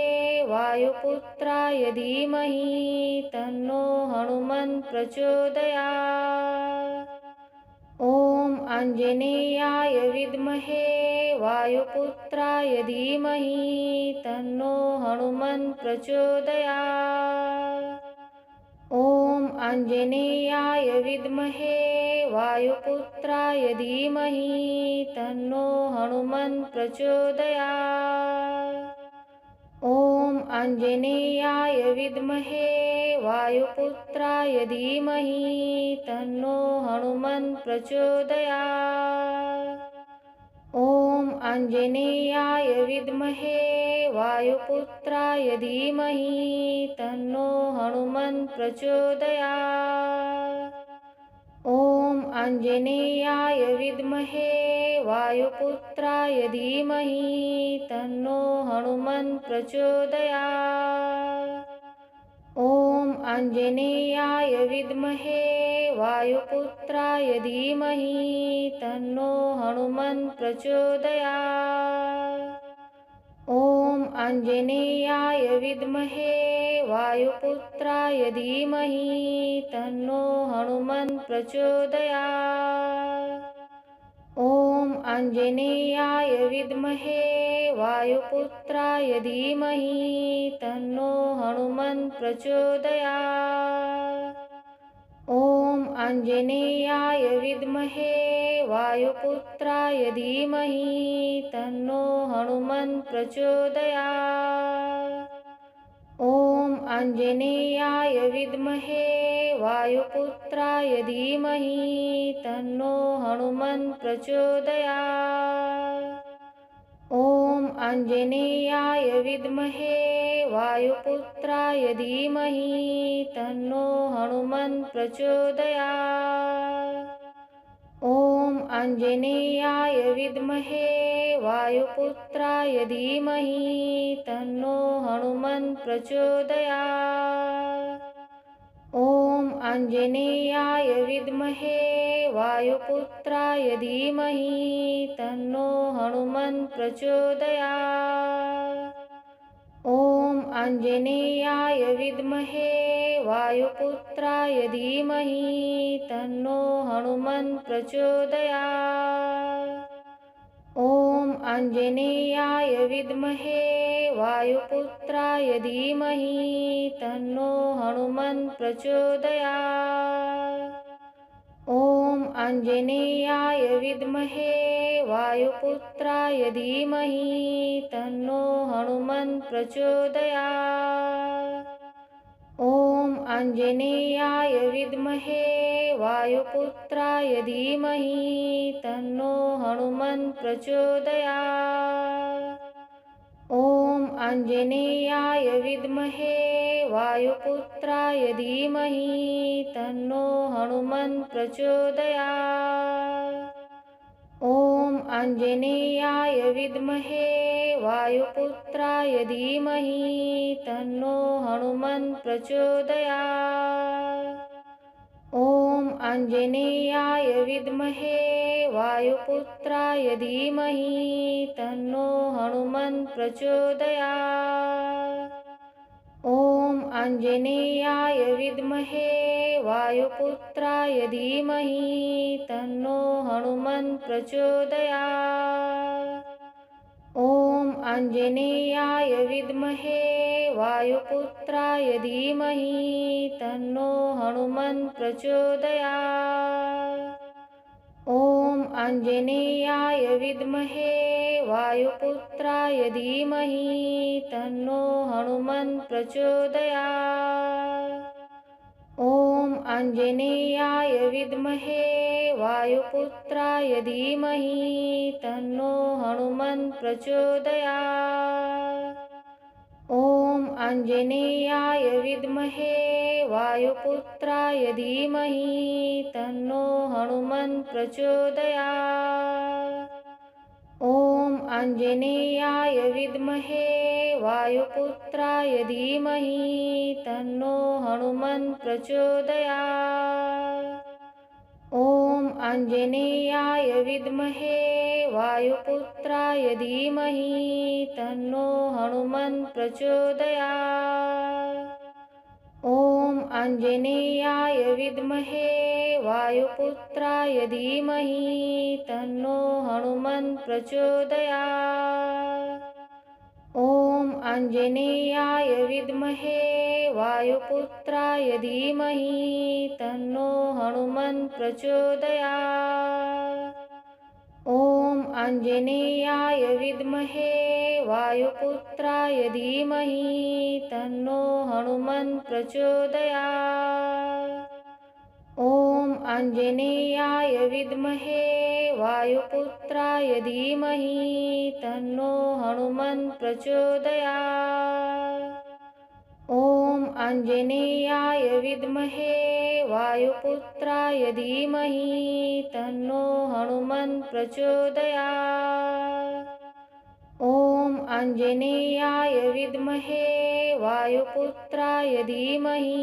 वायुपुत्राय धीमहि तन्नो हनुमन् प्रचोदयात्। ॐ आञ्जनेयाय विद्महे वायुपुत्राय धीमहि तन्नो हनुमन् प्रचोदयात्। ॐ आञ्जनेयाय विद्महे वायुपुत्राय धीमहि तन्नो हनुमन् प्रचोदयात्। ॐ आञ्जनेयाय विद्महे वायुपुत्राय धीमहि तन्नो हनुमन् प्रचोदयात्। ॐ आञ्जनेयाय विद्महे वायुपुत्राय धीमहि तन्नो हनुमन् प्रचोदयात्। ॐ आञ्जनेयाय विद्महे वायुपुत्राय धीमहि तन्नो हनुमन् प्रचोदयात्। ॐ आञ्जनेयाय विद्महे वायुपुत्राय धीमहि तन्नो हनुमन् प्रचोदयात्। ॐ आञ्जनेयाय विद्महे वायुपुत्राय धीमहि तन्नो हनुमन् प्रचोदयात्। ॐ आञ्जनेयाय विद्महे वायुपुत्राय धीमहि तन्नो हनुमन् प्रचोदयात्। ॐ आञ्जनेयाय विद्महे वायुपुत्राय धीमहि तन्नो हनुमन् प्रचोदयात्। ॐ आञ्जनेयाय विद्महे वायुपुत्राय धीमहि तन्नो हनुमन् प्रचोदयात्। ॐ आञ्जनेयाय विद्महे वायुपुत्राय धीमहि तन्नो हनुमन् प्रचोदयात्। ॐ आञ्जनेयाय विद्महे वायुपुत्राय धीमहि तन्नो हनुमन् प्रचोदयात्। ॐ आञ्जनेयाय विद्महे वायुपुत्राय धीमहि तन्नो हनुमन् प्रचोदयात्। ॐ आञ्जनेयाय विद्महे वायुपुत्राय धीमहि तन्नो हनुमन् प्रचोदयात्। ॐ आञ्जनेयाय विद्महे वायुपुत्राय धीमहि तन्नो हनुमन् प्रचोदयात्। ॐ आञ्जनेयाय विद्महे वायुपुत्राय धीमहि तन्नो हनुमन् प्रचोदयात्। ॐ आञ्जनेयाय विद्महे वायुपुत्राय धीमहि तन्नो हनुमन् प्रचोदयात्। ॐ आञ्जनेयाय विद्महे वायुपुत्राय धीमहि तन्नो हनुमन् प्रचोदयात्। ॐ आञ्जनेयाय विद्महे वायुपुत्राय धीमहि तन्नो हनुमन् प्रचोदयात्। ॐ आञ्जनेयाय विद्महे वायुपुत्राय धीमहि तन्नो हनुमन् प्रचोदयात्। ॐ आञ्जनेयाय विद्महे वायुपुत्राय धीमहि तन्नो हनुमन् प्रचोदयात्। ॐ आञ्जनेयाय विद्महे वायुपुत्राय धीमहि तन्नो हनुमन् प्रचोदयात्। ॐ आञ्जनेयाय विद्महे वायुपुत्राय धीमहि तन्नो हनुमन् प्रचोदयात्। ॐ आञ्जनेयाय विद्महे वायुपुत्राय धीमहि तन्नो हनुमन् प्रचोदयात्। ॐ आञ्जनेयाय विद्महे वायुपुत्राय धीमहि तन्नो हनुमन् प्रचोदयात्। ॐ आञ्जनेयाय विद्महे वायुपुत्राय धीमहि तन्नो हनुमन् प्रचोदयात्। ॐ आञ्जनेयाय विद्महे वायुपुत्राय धीमहि तन्नो हनुमन् प्रचोदयात्। ॐ आञ्जनेयाय विद्महे वायुपुत्राय धीमहि तन्नो हनुमन् प्रचोदयात्। ॐ आञ्जनेयाय विद्महे वायुपुत्राय धीमहि तन्नो हनुमन् प्रचोदयात्। ॐ आञ्जनेयाय विद्महे वायुपुत्राय धीमहि तन्नो हनुमन् प्रचोदयात्। ॐ आञ्जनेयाय विद्महे वायुपुत्राय धीमहि तन्नो हनुमन् प्रचोदयात्। ॐ आञ्जनेयाय विद्महे वायुपुत्राय धीमहि तन्नो हनुमन् प्रचोदयात्। ॐ आञ्जनेयाय विद्महे वायुपुत्राय धीमहि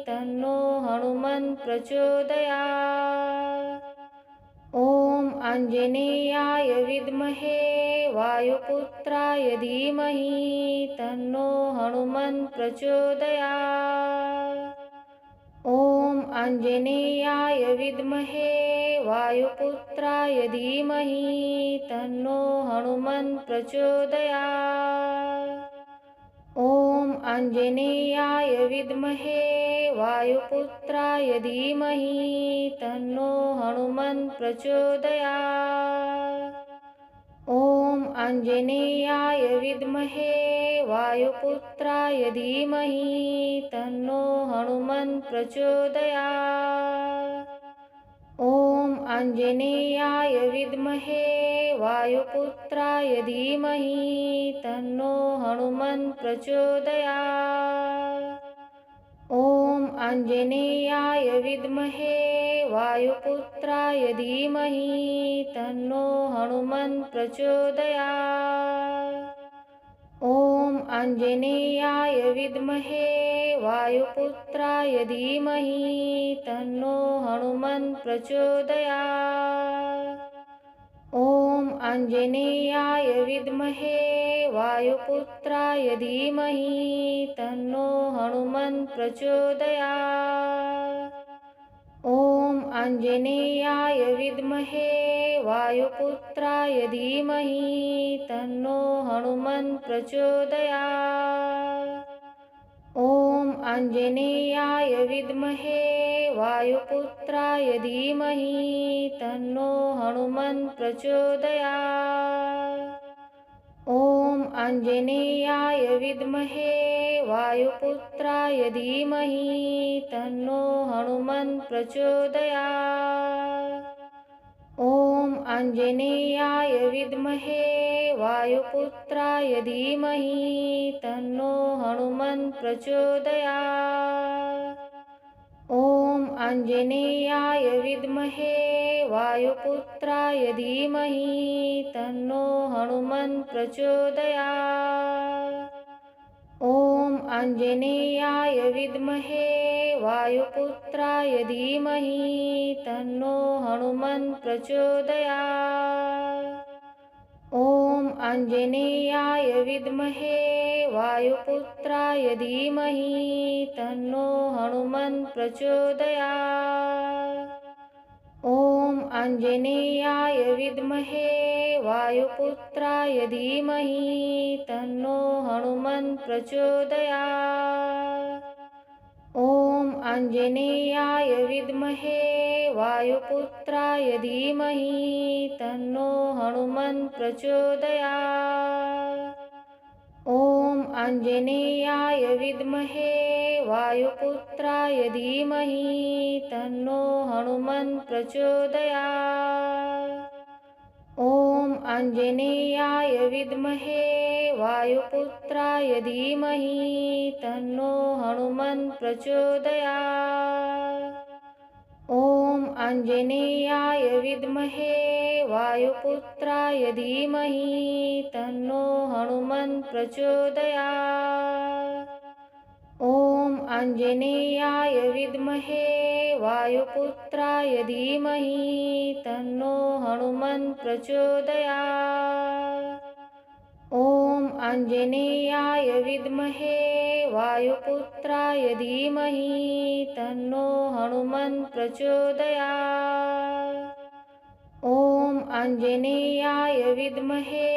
तन्नो हनुमन् प्रचोदयात्। ॐ आञ्जनेयाय विद्महे वायुपुत्राय धीमहि तन्नो हनुमन् प्रचोदयात्। ॐ आञ्जनेयाय विद्महे वायुपुत्राय धीमहि तन्नो हनुमन् प्रचोदयात्। ॐ आञ्जनेयाय विद्महे वायुपुत्राय धीमहि तन्नो हनुमन् प्रचोदयात्। ॐ आञ्जनेयाय विद्महे वायुपुत्राय धीमहि तन्नो हनुमन् प्रचोदयात्। ॐ आञ्जनेयाय विद्महे वायुपुत्राय धीमहि तन्नो हनुमन् प्रचोदयात्। ॐ आञ्जनेयाय विद्महे वायुपुत्राय धीमहि तन्नो हनुमन् प्रचोदयात्। ॐ आञ्जनेयाय विद्महे वायुपुत्राय धीमहि तन्नो हनुमन् प्रचोदयात्। ॐ आञ्जनेयाय विद्महे वायुपुत्राय धीमहि तन्नो हनुमन् प्रचोदयात्। ॐ आञ्जनेयाय विद्महे वायुपुत्राय धीमहि तन्नो हनुमन् प्रचोदयात्। ॐ आञ्जनेयाय विद्महे वायुपुत्राय धीमहि तन्नो हनुमन् प्रचोदयात्। ॐ आञ्जनेयाय विद्महे वायुपुत्राय धीमहि तन्नो हनुमन् प्रचोदयात्। ॐ आञ्जनेयाय विद्महे वायुपुत्राय धीमहि तन्नो हनुमन् प्रचोदयात्। ॐ आञ्जनेयाय विद्महे वायुपुत्राय धीमहि तन्नो हनुमन् प्रचोदयात्। ॐ आञ्जनेयाय विद्महे वायुपुत्राय धीमहि तन्नो हनुमन् प्रचोदयात्। ॐ आञ्जनेयाय विद्महे वायुपुत्राय धीमहि तन्नो हनुमन् प्रचोदयात्। ॐ आञ्जनेयाय विद्महे वायुपुत्राय धीमहि तन्नो हनुमन् प्रचोदयात्। ॐ आञ्जनेयाय विद्महे वायुपुत्राय धीमहि तन्नो हनुमन् प्रचोदयात्। ॐ आञ्जनेयाय विद्महे वायुपुत्राय धीमहि तन्नो हनुमन् प्रचोदयात्। ॐ आञ्जनेयाय विद्महे वायुपुत्राय धीमहि तन्नो हनुमन् प्रचोदयात्। ॐ आञ्जनेयाय विद्महे वायुपुत्राय धीमहि तन्नो हनुमन् प्रचोदयात्। ॐ आञ्जनेयाय विद्महे वायुपुत्राय धीमहि तन्नो हनुमन् प्रचोदयात्। ॐ आञ्जनेयाय विद्महे वायुपुत्राय धीमहि तन्नो हनुमन् प्रचोदयात्। ॐ आञ्जनेयाय विद्महे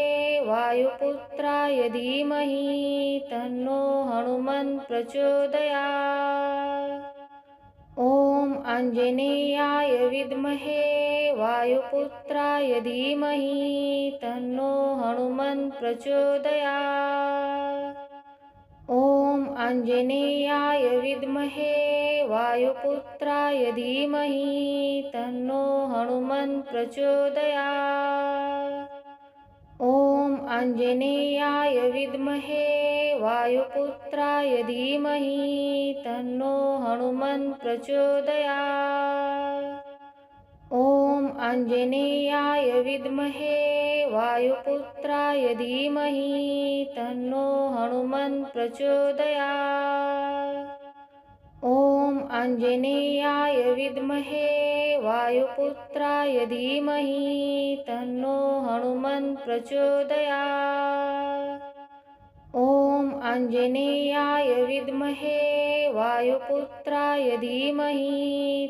वायुपुत्राय धीमहि तन्नो हनुमन् प्रचोदयात्। ॐ आञ्जनेयाय विद्महे वायुपुत्राय धीमहि तन्नो हनुमन् प्रचोदयात्। ॐ आञ्जनेयाय विद्महे वायुपुत्राय धीमहि तन्नो हनुमन् प्रचोदयात्। ॐ आञ्जनेयाय विद्महे वायुपुत्राय धीमहि तन्नो हनुमन् प्रचोदयात्। ॐ आञ्जनेयाय विद्महे वायुपुत्राय धीमहि तन्नो हनुमन् प्रचोदयात्। ॐ आञ्जनेयाय विद्महे वायुपुत्राय धीमहि तन्नो हनुमन् प्रचोदयात्। ॐ आञ्जनेयाय विद्महे वायुपुत्राय धीमहि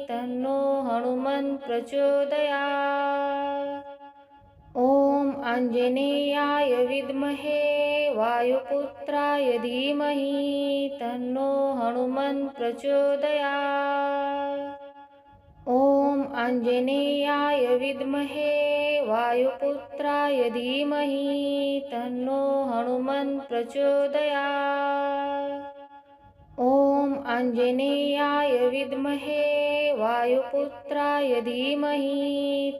तन्नो हनुमन् प्रचोदयात्। ॐ आञ्जनेयाय विद्महे वायुपुत्राय धीमहि तन्नो हनुमन् प्रचोदयात्। ॐ आञ्जनेयाय विद्महे वायुपुत्राय धीमहि तन्नो हनुमन् प्रचोदयात्। ॐ आञ्जनेयाय विद्महे वायुपुत्राय धीमहि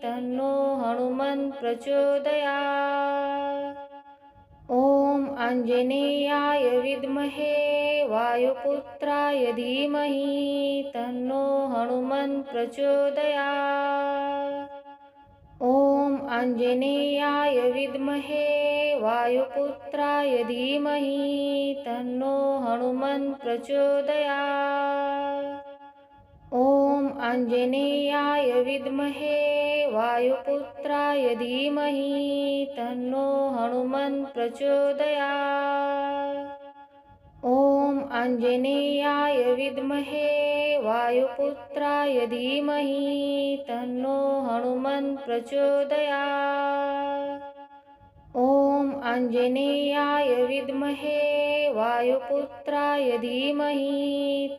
तन्नो हनुमन् प्रचोदयात्। ॐ आञ्जनेयाय विद्महे वायुपुत्राय धीमहि तन्नो हनुमन् प्रचोदयात्। ॐ आञ्जनेयाय विद्महे वायुपुत्राय धीमहि तन्नो हनुमन् प्रचोदयात्। ॐ आञ्जनेयाय विद्महे वायुपुत्राय धीमहि तन्नो हनुमन्त प्रचोदयात्। ॐ आञ्जनेयाय विद्महे वायुपुत्राय धीमहि तन्नो हनुमन्त प्रचोदयात्। ॐ आञ्जनेयाय विद्महे वायुपुत्राय धीमहि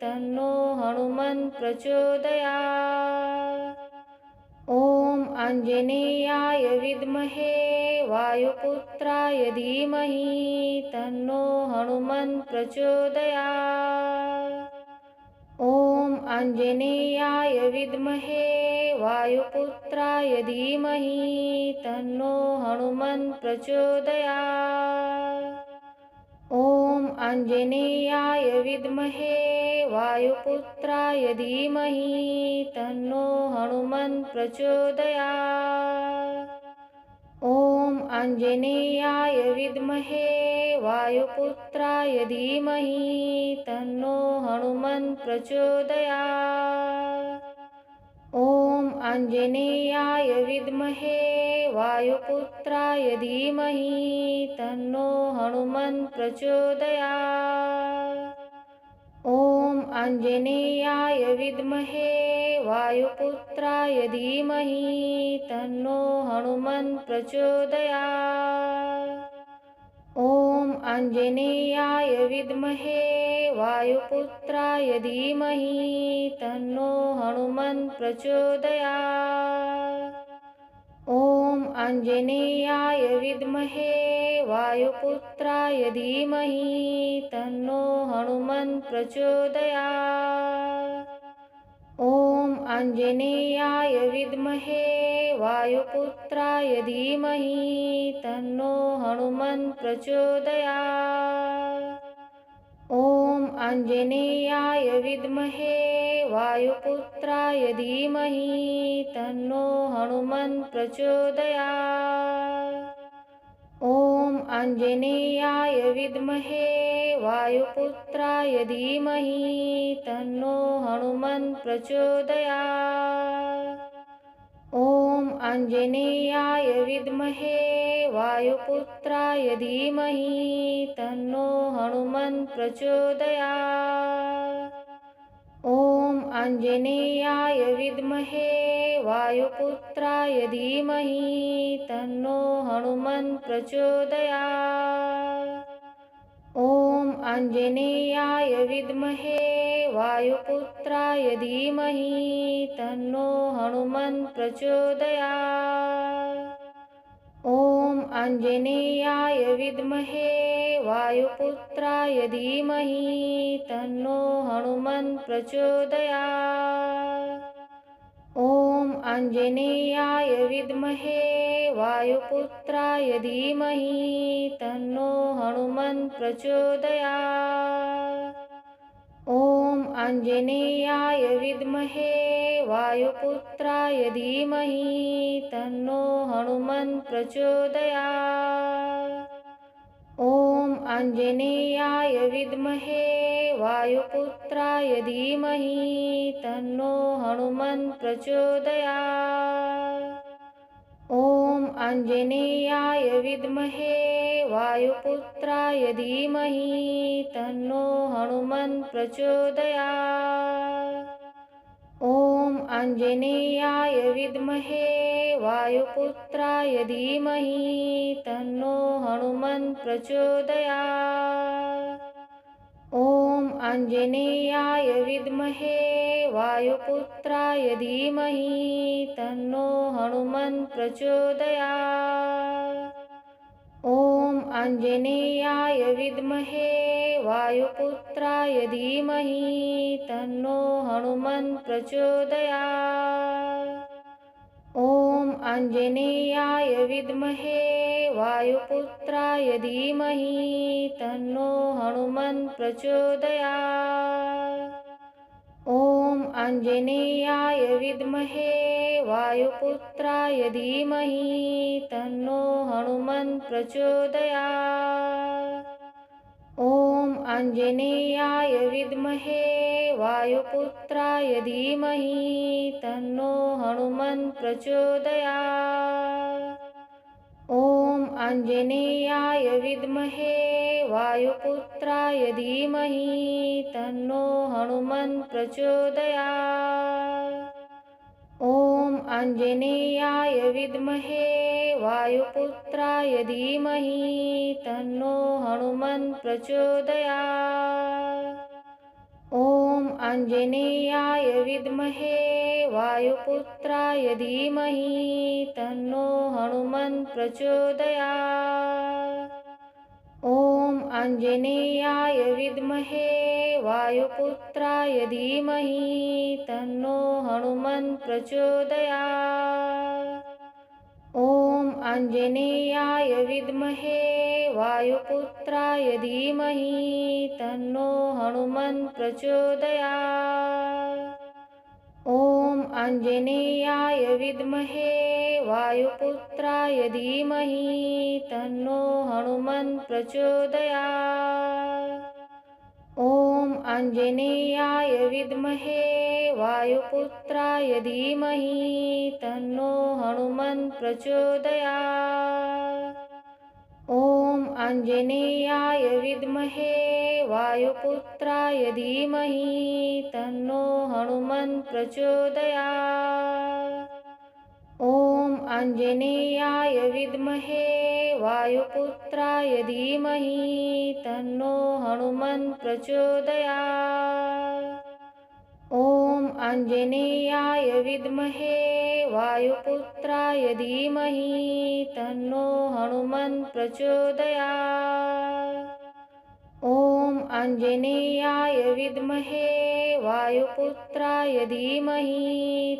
तन्नो हनुमन्त प्रचोदयात्। ॐ आञ्जनेयाय विद्महे वायुपुत्राय धीमहि तन्नो हनुमन्त प्रचोदयात्। ॐ आञ्जनेयाय विद्महे वायुपुत्राय धीमहि तन्नो हनुमन्त प्रचोदयात्। ॐ आञ्जनेयाय विद्महे वायुपुत्राय धीमहि तन्नो हनुमन्त प्रचोदयात्। ॐ आञ्जनेयाय विद्महे वायुपुत्राय धीमहि तन्नो हनुमन्त प्रचोदयात्। ॐ आञ्जनेयाय विद्महे वायुपुत्राय धीमहि तन्नो हनुमन्त प्रचोदयात्। ॐ आञ्जनेयाय विद्महे वायुपुत्राय धीमहि तन्नो हनुमन्त प्रचोदयात्। ॐ आञ्जनेयाय विद्महे वायुपुत्राय धीमहि तन्नो हनुमन्त प्रचोदयात्। ॐ आञ्जनेयाय विद्महे वायुपुत्राय धीमहि तन्नो हनुमन्त प्रचोदयात्। ॐ आञ्जनेयाय विद्महे वायुपुत्राय धीमहि तन्नो हनुमन्त प्रचोदयात्। ॐ आञ्जनेयाय विद्महे वायुपुत्राय धीमहि तन्नो हनुमन्त प्रचोदयात्। ॐ आञ्जनेयाय विद्महे वायुपुत्राय धीमहि तन्नो हनुमन्त प्रचोदयात्। ॐ आञ्जनेयाय विद्महे वायुपुत्राय धीमहि तन्नो हनुमन्त प्रचोदयात्। ॐ आञ्जनेयाय विद्महे वायुपुत्राय धीमहि तन्नो हनुमन्त प्रचोदयात्। ॐ आञ्जनेयाय विद्महे वायुपुत्राय धीमहि तन्नो हनुमन्त प्रचोदयात्। ॐ आञ्जनेयाय विद्महे वायुपुत्राय धीमहि तन्नो हनुमन्त प्रचोदयात्। ॐ आञ्जनेयाय विद्महे वायुपुत्राय धीमहि तन्नो हनुमन्त प्रचोदयात्। ॐ आञ्जनेयाय विद्महे वायुपुत्राय धीमहि तन्नो हनुमन्त प्रचोदयात्। ॐ आञ्जनेयाय विद्महे वायुपुत्राय धीमहि तन्नो हनुमन्त प्रचोदयात्। ॐ आञ्जनेयाय विद्महे वायुपुत्राय धीमहि तन्नो हनुमन्त प्रचोदयात्। ॐ आञ्जनेयाय विद्महे वायुपुत्राय धीमहि तन्नो हनुमन्त प्रचोदयात्। ॐ आञ्जनेयाय विद्महे वायुपुत्राय धीमहि तन्नो हनुमन्त प्रचोदयात्। ॐ आञ्जनेयाय विद्महे वायुपुत्राय धीमहि तन्नो हनुमन्त प्रचोदयात्। ॐ आञ्जनेयाय विद्महे वायुपुत्राय धीमहि तन्नो हनुमन्त प्रचोदयात्। ॐ आञ्जनेयाय विद्महे वायुपुत्राय धीमहि तन्नो हनुमन्त प्रचोदयात्। ॐ आञ्जनेयाय विद्महे वायुपुत्राय धीमहि तन्नो हनुमन् प्रचोदयात्। ॐ आञ्जनेयाय विद्महे वायुपुत्राय धीमहि तन्नो हनुमन् प्रचोदयात्। ॐ आञ्जनेयाय विद्महे वायुपुत्राय धीमहि तन्नो हनुमन् प्रचोदयात्। ॐ आञ्जनेयाय विद्महे वायुपुत्राय धीमहि तन्नो हनुमन् प्रचोदयात्। ॐ आञ्जनेयाय विद्महे वायुपुत्राय धीमहि तन्नो हनुमन् प्रचोदयात्। ॐ आञ्जनेयाय विद्महे वायुपुत्राय धीमहि तन्नो हनुमन् प्रचोदयात्। ॐ आञ्जनेयाय विद्महे वायुपुत्राय धीमहि तन्नो हनुमन् प्रचोदयात्। ॐ आञ्जनेयाय विद्महे वायुपुत्राय धीमहि तन्नो हनुमन् प्रचोदयात्। ॐ आञ्जनेयाय विद्महे वायुपुत्राय धीमहि तन्नो हनुमन् प्रचोदयात्। ॐ आञ्जनेयाय विद्महे वायुपुत्राय धीमहि तन्नो हनुमन् प्रचोदयात्। ॐ आञ्जनेयाय विद्महे वायुपुत्राय धीमहि तन्नो हनुमन् प्रचोदयात्। ॐ आञ्जनेयाय विद्महे वायुपुत्राय धीमहि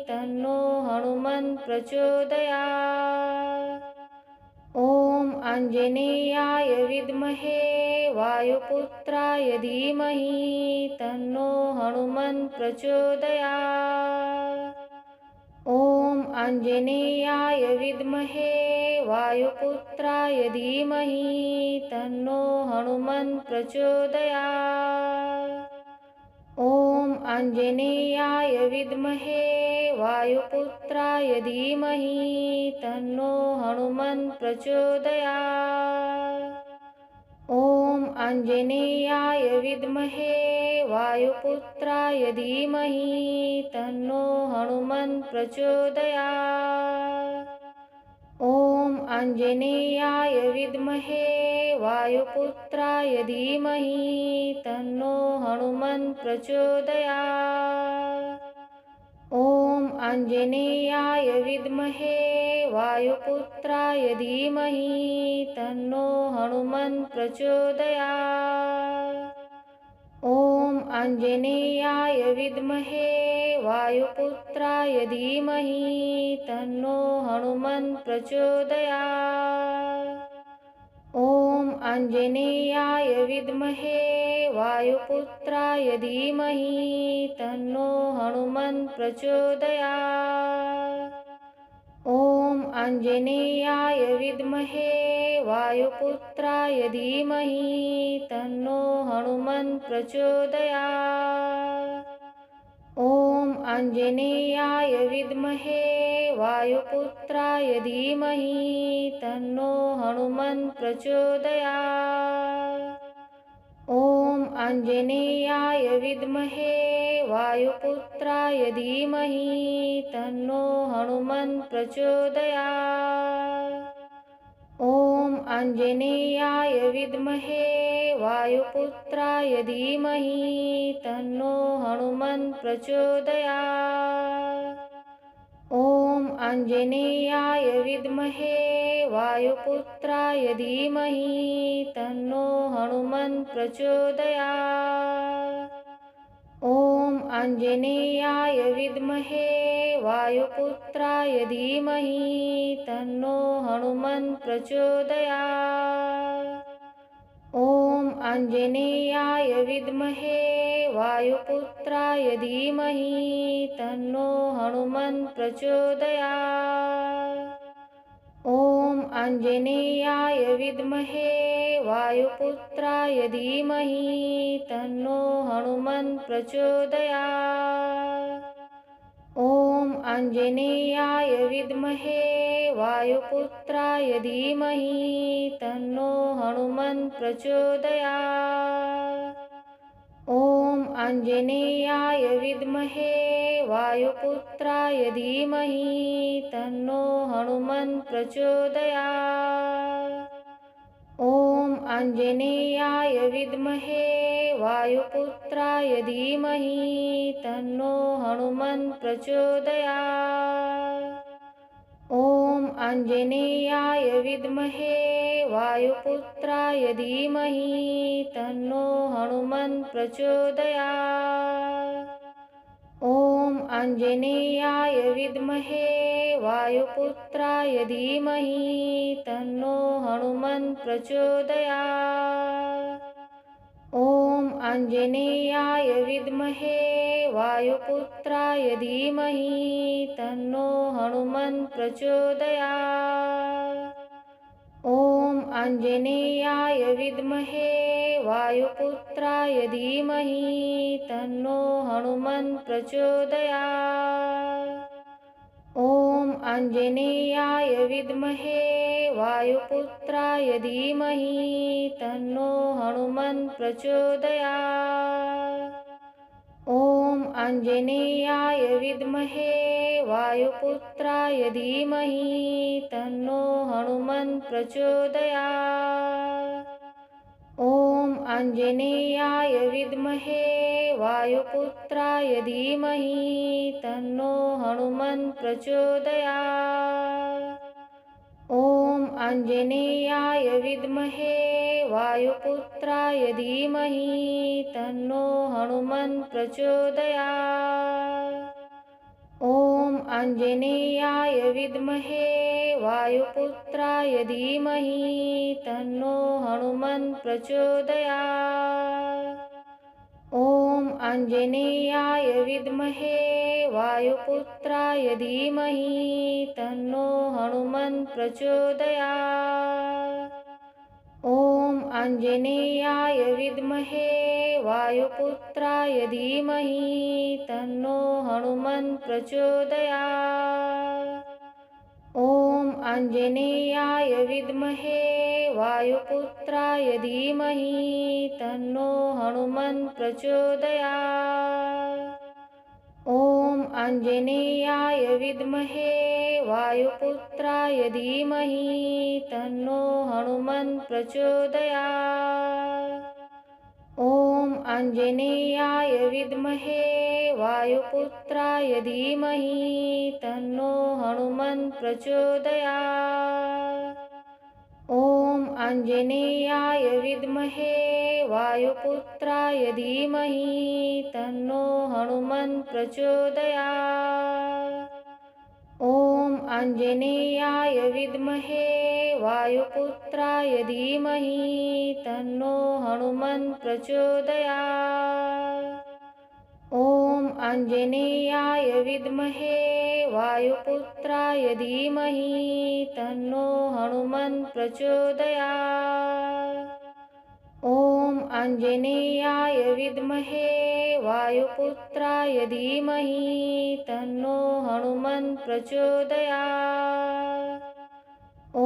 तन्नो हनुमन् प्रचोदयात्। ॐ आञ्जनेयाय विद्महे वायुपुत्राय धीमहि तन्नो हनुमन् प्रचोदयात्। ॐ आञ्जनेयाय विद्महे वायुपुत्राय धीमहि तन्नो हनुमन् प्रचोदयात्। ॐ आञ्जनेयाय विद्महे वायुपुत्राय धीमहि तन्नो हनुमन् प्रचोदयात्। ॐ आञ्जनेयाय विद्महे वायुपुत्राय धीमहि तन्नो हनुमन् प्रचोदयात्। ॐ आञ्जनेयाय विद्महे वायुपुत्राय धीमहि तन्नो हनुमन् प्रचोदयात्। ॐ आञ्जनेयाय विद्महे वायुपुत्राय धीमहि तन्नो हनुमन् प्रचोदयात्। ॐ आञ्जनेयाय विद्महे वायुपुत्राय धीमहि तन्नो हनुमन् प्रचोदयात्। ॐ आञ्जनेयाय विद्महे वायुपुत्राय धीमहि तन्नो हनुमन् प्रचोदयात्। ॐ आञ्जनेयाय विद्महे वायुपुत्राय धीमहि तन्नो हनुमन् प्रचोदयात्। ॐ आञ्जनेयाय विद्महे वायुपुत्राय धीमहि तन्नो हनुमन् प्रचोदयात्। ॐ आञ्जनेयाय विद्महे वायुपुत्राय धीमहि तन्नो हनुमन् प्रचोदयात्। ॐ आञ्जनेयाय विद्महे वायुपुत्राय धीमहि तन्नो हनुमन् प्रचोदयात्। ॐ आञ्जनेयाय विद्महे वायुपुत्राय धीमहि तन्नो हनुमन् प्रचोदयात्। ॐ आञ्जनेयाय विद्महे वायुपुत्राय धीमहि तन्नो हनुमन् प्रचोदयात्। ॐ आञ्जनेयाय विद्महे वायुपुत्राय धीमहि तन्नो हनुमन् प्रचोदयात्। ॐ आञ्जनेयाय विद्महे वायुपुत्राय धीमहि तन्नो हनुमन्त प्रचोदयात्। ॐ आञ्जनेयाय विद्महे वायुपुत्राय धीमहि तन्नो हनुमन्त प्रचोदयात्। ॐ आञ्जनेयाय विद्महे वायुपुत्राय धीमहि तन्नो हनुमन्त प्रचोदयात्। ॐ आञ्जनेयाय विद्महे वायुपुत्राय धीमहि तन्नो हनुमन्त प्रचोदयात्। ॐ आञ्जनेयाय विद्महे वायुपुत्राय धीमहि तन्नो हनुमन्त प्रचोदयात्। ॐ आञ्जनेयाय विद्महे वायुपुत्राय धीमहि तन्नो हनुमन्त प्रचोदयात्। ॐ आञ्जनेयाय विद्महे वायुपुत्राय धीमहि तन्नो हनुमन्त प्रचोदयात्। ॐ आञ्जनेयाय विद्महे वायुपुत्राय धीमहि तन्नो हनुमन्त प्रचोदयात्। ॐ आञ्जनेयाय विद्महे वायुपुत्राय धीमहि तन्नो हनुमन्त प्रचोदयात्। ॐ आञ्जनेयाय विद्महे वायुपुत्राय धीमहि तन्नो हनुमन्त प्रचोदयात्। ॐ आञ्जनेयाय विद्महे वायुपुत्राय धीमहि तन्नो हनुमन्त प्रचोदयात्। ॐ आञ्जनेयाय विद्महे वायुपुत्राय धीमहि तन्नो हनुमन्त प्रचोदयात्। ॐ आञ्जनेयाय विद्महे वायुपुत्राय धीमहि तन्नो हनुमन्त प्रचोदयात्। ॐ आञ्जनेयाय विद्महे वायुपुत्राय धीमहि तन्नो हनुमन्त प्रचोदयात्। ॐ आञ्जनेयाय विद्महे वायुपुत्राय धीमहि तन्नो हनुमन्त प्रचोदयात्। ॐ आञ्जनेयाय विद्महे वायुपुत्राय धीमहि तन्नो हनुमन्त प्रचोदयात्। ॐ आञ्जनेयाय विद्महे वायुपुत्राय धीमहि तन्नो हनुमन्त प्रचोदयात्। ॐ आञ्जनेयाय विद्महे वायुपुत्राय धीमहि तन्नो हनुमन्त प्रचोदयात्। ॐ आञ्जनेयाय विद्महे वायुपुत्राय धीमहि तन्नो हनुमन्त प्रचोदयात्। ॐ आञ्जनेयाय विद्महे वायुपुत्राय धीमहि तन्नो हनुमन्त प्रचोदयात्। ॐ आञ्जनेयाय विद्महे वायुपुत्राय धीमहि तन्नो हनुमन्त प्रचोदयात्। ॐ आञ्जनेयाय विद्महे वायुपुत्राय धीमहि तन्नो हनुमन्त प्रचोदयात्। ॐ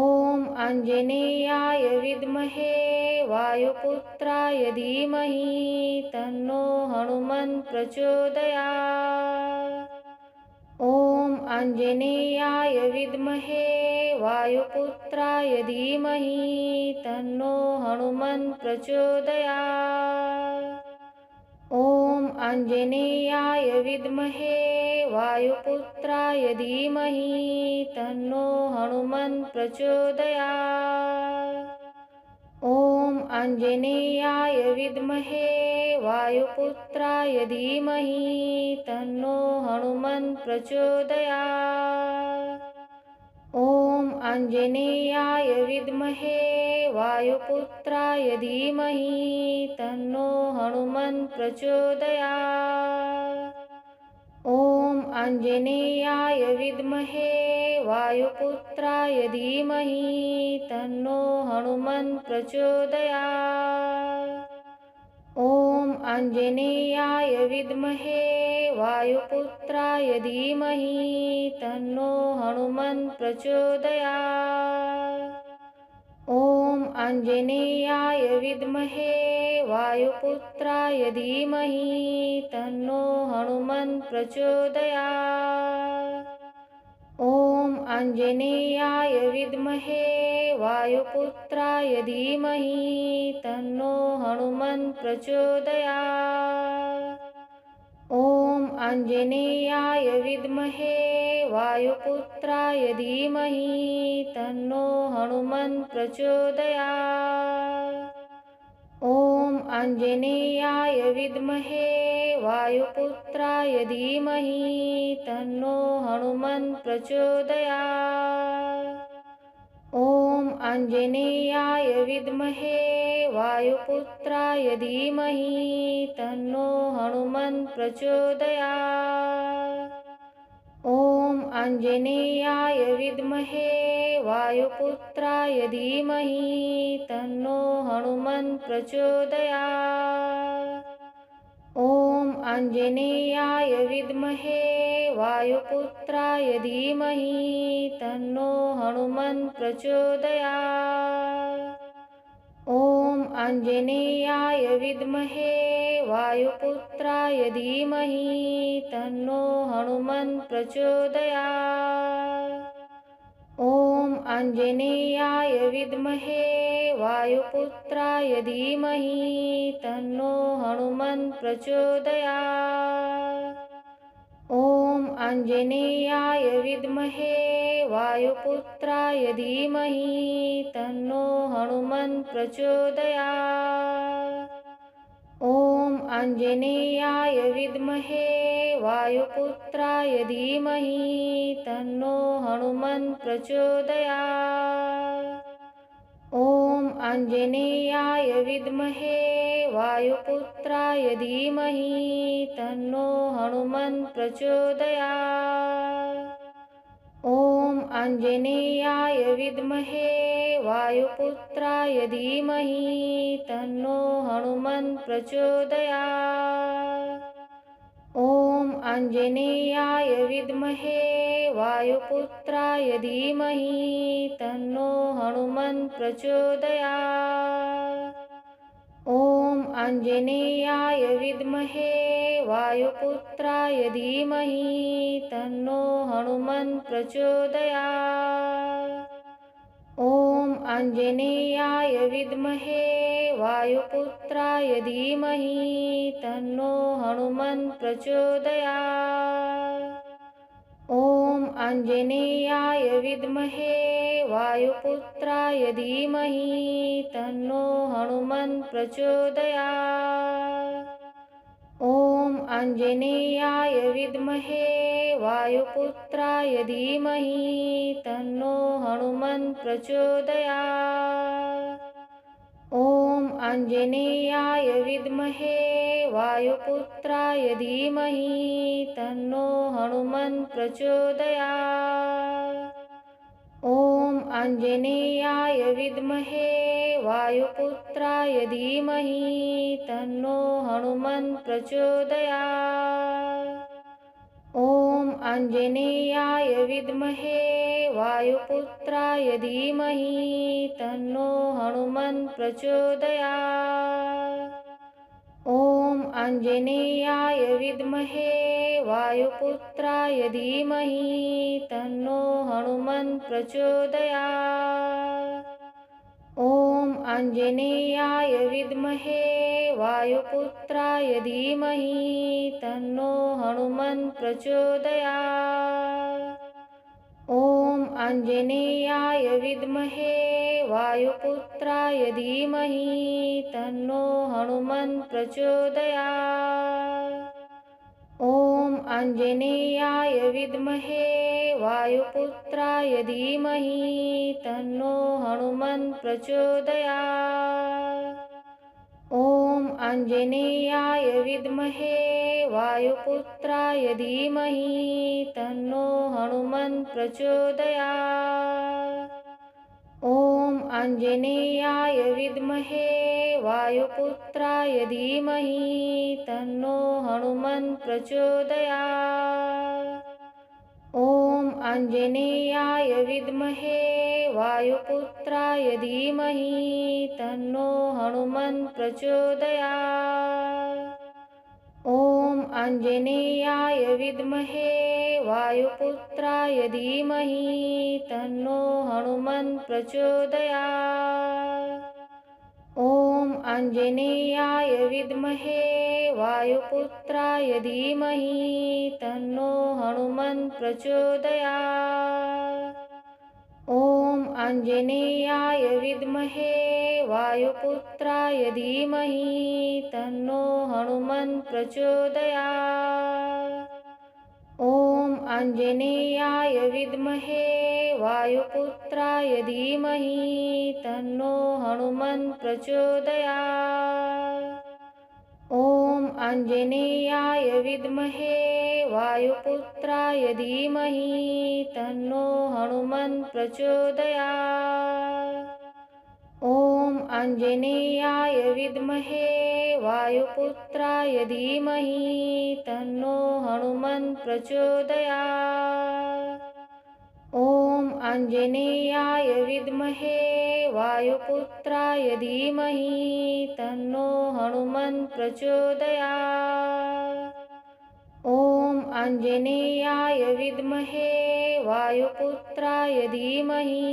आञ्जनेयाय विद्महे वायुपुत्राय धीमहि तन्नो हनुमन्त प्रचोदयात्। ॐ आञ्जनेयाय विद्महे वायुपुत्राय धीमहि तन्नो हनुमन्त प्रचोदयात्। ॐ आञ्जनेयाय विद्महे वायुपुत्राय धीमहि तन्नो हनुमन्त प्रचोदयात्। ॐ आञ्जनेयाय विद्महे वायुपुत्राय धीमहि तन्नो हनुमन्त प्रचोदयात्। ॐ आञ्जनेयाय विद्महे वायुपुत्राय धीमहि तन्नो हनुमन्त प्रचोदयात्। ॐ आञ्जनेयाय विद्महे वायुपुत्राय धीमहि तन्नो हनुमन् प्रचोदयात्। ॐ आञ्जनेयाय विद्महे वायुपुत्राय धीमहि तन्नो हनुमन् प्रचोदयात्। ॐ आञ्जनेयाय विद्महे वायुपुत्राय धीमहि तन्नो हनुमन् प्रचोदयात्। ॐ आञ्जनेयाय विद्महे वायुपुत्राय धीमहि तन्नो हनुमन् प्रचोदयात्। ॐ आञ्जनेयाय विद्महे वायुपुत्राय धीमहि तन्नो हनुमन् प्रचोदयात्। ॐ आञ्जनेयाय विद्महे वायुपुत्राय धीमहि तन्नो हनुमन् प्रचोदयात्। ॐ आञ्जनेयाय विद्महे वायुपुत्राय धीमहि तन्नो हनुमन् प्रचोदयात्। ॐ आञ्जनेयाय विद्महे वायुपुत्राय धीमहि तन्नो हनुमन् प्रचोदयात्। ॐ आञ्जनेयाय विद्महे वायुपुत्राय धीमहि तन्नो हनुमन् प्रचोदयात्। ॐ आञ्जनेयाय विद्महे वायुपुत्राय धीमहि तन्नो हनुमन् प्रचोदयात्। ॐ आञ्जनेयाय विद्महे वायुपुत्राय धीमहि तन्नो हनुमन् प्रचोदयात्। ॐ आञ्जनेयाय विद्महे वायुपुत्राय धीमहि तन्नो हनुमन् प्रचोदयात्। ॐ आञ्जनेयाय विद्महे वायुपुत्राय धीमहि तन्नो हनुमन् प्रचोदयात्। ॐ आञ्जनेयाय विद्महे वायुपुत्राय धीमहि तन्नो हनुमन् प्रचोदयात्। ॐ आञ्जनेयाय विद्महे वायुपुत्राय धीमहि तन्नो हनुमन् प्रचोदयात्। ॐ आञ्जनेयाय विद्महे वायुपुत्राय धीमहि तन्नो हनुमन् प्रचोदयात्। ॐ आञ्जनेयाय विद्महे वायुपुत्राय धीमहि तन्नो हनुमन् प्रचोदयात्। ॐ आञ्जनेयाय विद्महे वायुपुत्राय धीमहि तन्नो हनुमन् प्रचोदयात्। ॐ आञ्जनेयाय विद्महे वायुपुत्राय धीमहि तन्नो हनुमन् प्रचोदयात्। ॐ आञ्जनेयाय विद्महे वायुपुत्राय धीमहि तन्नो हनुमन् प्रचोदयात्। ॐ आञ्जनेयाय विद्महे वायुपुत्राय धीमहि तन्नो हनुमन् प्रचोदयात्। ॐ आञ्जनेयाय विद्महे वायुपुत्राय धीमहि तन्नो हनुमन् प्रचोदयात्। ॐ आञ्जनेयाय विद्महे वायुपुत्राय धीमहि तन्नो हनुमन् प्रचोदयात्। ॐ आञ्जनेयाय विद्महे वायुपुत्राय धीमहि तन्नो हनुमन् प्रचोदयात्। ॐ आञ्जनेयाय विद्महे वायुपुत्राय धीमहि तन्नो हनुमन् प्रचोदयात्। ॐ आञ्जनेयाय विद्महे वायुपुत्राय धीमहि तन्नो हनुमन् प्रचोदयात्। ॐ आञ्जनेयाय विद्महे वायुपुत्राय धीमहि तन्नो हनुमन् प्रचोदयात्। ॐ आञ्जनेयाय विद्महे वायुपुत्राय धीमहि तन्नो हनुमन् प्रचोदयात्। ॐ आञ्जनेयाय विद्महे वायुपुत्राय धीमहि तन्नो हनुमन् प्रचोदयात्। ॐ आञ्जनेयाय विद्महे वायुपुत्राय धीमहि तन्नो हनुमन् प्रचोदयात्। ॐ आञ्जनेयाय विद्महे वायुपुत्राय धीमहि तन्नो हनुमन् प्रचोदयात्। ॐ आञ्जनेयाय विद्महे वायुपुत्राय धीमहि तन्नो हनुमन् प्रचोदयात्। ॐ आञ्जनेयाय विद्महे वायुपुत्राय धीमहि तन्नो हनुमन् प्रचोदयात्। ॐ आञ्जनेयाय विद्महे वायुपुत्राय धीमहि तन्नो हनुमन् प्रचोदयात्। ॐ आञ्जनेयाय विद्महे वायुपुत्राय धीमहि तन्नो हनुमन् प्रचोदयात्। ॐ आञ्जनेयाय विद्महे वायुपुत्राय धीमहि तन्नो हनुमन् प्रचोदयात्। ॐ आञ्जनेयाय विद्महे वायुपुत्राय धीमहि तन्नो हनुमन् प्रचोदयात्। ॐ आञ्जनेयाय विद्महे वायुपुत्राय धीमहि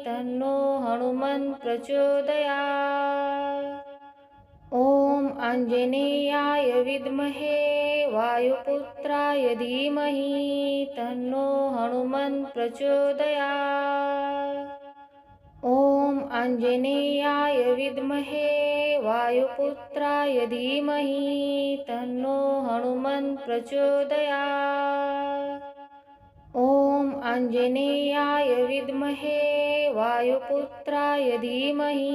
तन्नो हनुमन् प्रचोदयात्। ॐ आञ्जनेयाय विद्महे वायुपुत्राय धीमहि तन्नो हनुमन् प्रचोदयात्। ॐ आञ्जनेयाय विद्महे वायुपुत्राय धीमहि तन्नो हनुमन् प्रचोदयात्। ॐ आञ्जनेयाय विद्महे वायुपुत्राय धीमहि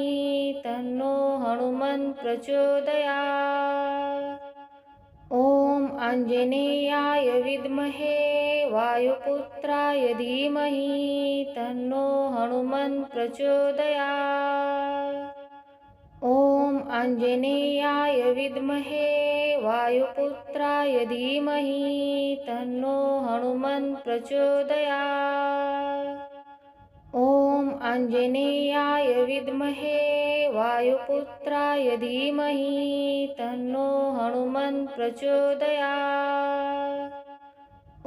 तन्नो हनुमन् प्रचोदयात्। ॐ आञ्जनेयाय विद्महे वायुपुत्राय धीमहि तन्नो हनुमन् प्रचोदयात्। ॐ आञ्जनेयाय विद्महे वायुपुत्राय धीमहि तन्नो हनुमन् प्रचोदयात्। ॐ आञ्जनेयाय विद्महे वायुपुत्राय धीमहि तन्नो हनुमन् प्रचोदयात्।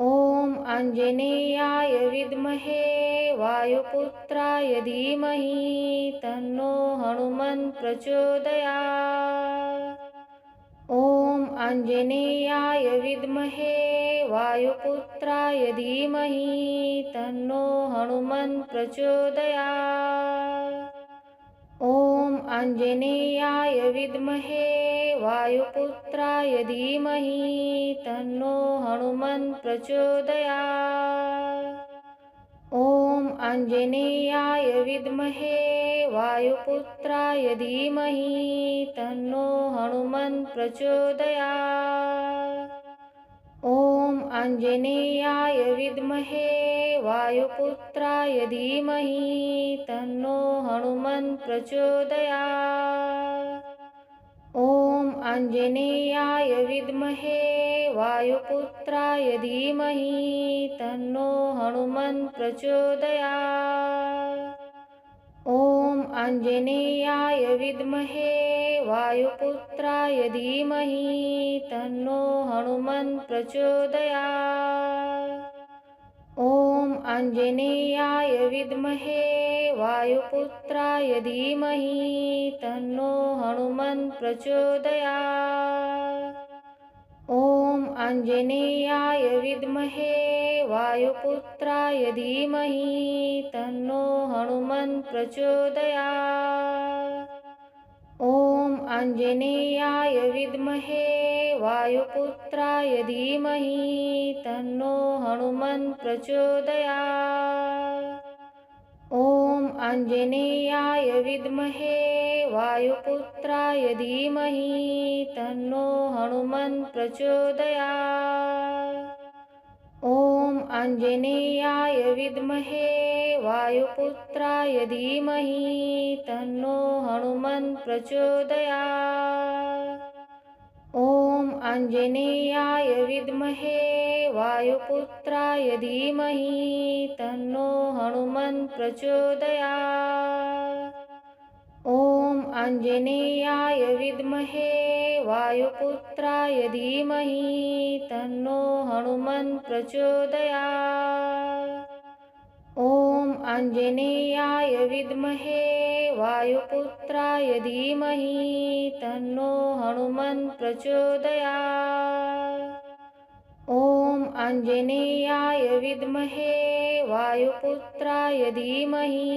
ॐ आञ्जनेयाय विद्महे वायुपुत्राय धीमहि तन्नो हनुमन् प्रचोदयात्। ॐ आञ्जनेयाय विद्महे वायुपुत्राय धीमहि तन्नो हनुमन् प्रचोदयात्। ॐ आञ्जनेयाय विद्महे वायुपुत्राय धीमहि तन्नो हनुमन् प्रचोदयात्। ॐ आञ्जनेयाय विद्महे वायुपुत्राय धीमहि तन्नो हनुमन् प्रचोदयात्। ॐ आञ्जनेयाय विद्महे वायुपुत्राय धीमहि तन्नो हनुमन् प्रचोदयात्। ॐ आञ्जनेयाय विद्महे वायुपुत्राय धीमहि तन्नो हनुमन् प्रचोदयात्। ॐ आञ्जनेयाय विद्महे वायुपुत्राय धीमहि तन्नो हनुमन् प्रचोदयात्। ॐ आञ्जनेयाय विद्महे वायुपुत्राय धीमहि तन्नो हनुमन् प्रचोदयात्। ॐ आञ्जनेयाय विद्महे वायुपुत्राय धीमहि तन्नो हनुमन् प्रचोदयात्। ॐ आञ्जनेयाय विद्महे वायुपुत्राय धीमहि तन्नो हनुमन् प्रचोदयात्। ॐ आञ्जनेयाय विद्महे वायुपुत्राय धीमहि तन्नो हनुमन्त प्रचोदयात्। ॐ आञ्जनेयाय विद्महे वायुपुत्राय धीमहि तन्नो हनुमन्त प्रचोदयात्। ॐ आञ्जनेयाय विद्महे वायुपुत्राय धीमहि तन्नो हनुमन्त प्रचोदयात्। ॐ आञ्जनेयाय विद्महे वायुपुत्राय धीमहि तन्नो हनुमन्त प्रचोदयात्। ॐ आञ्जनेयाय विद्महे वायुपुत्राय धीमहि तन्नो हनुमन्त प्रचोदयात्। ॐ आञ्जनेयाय विद्महे वायुपुत्राय धीमहि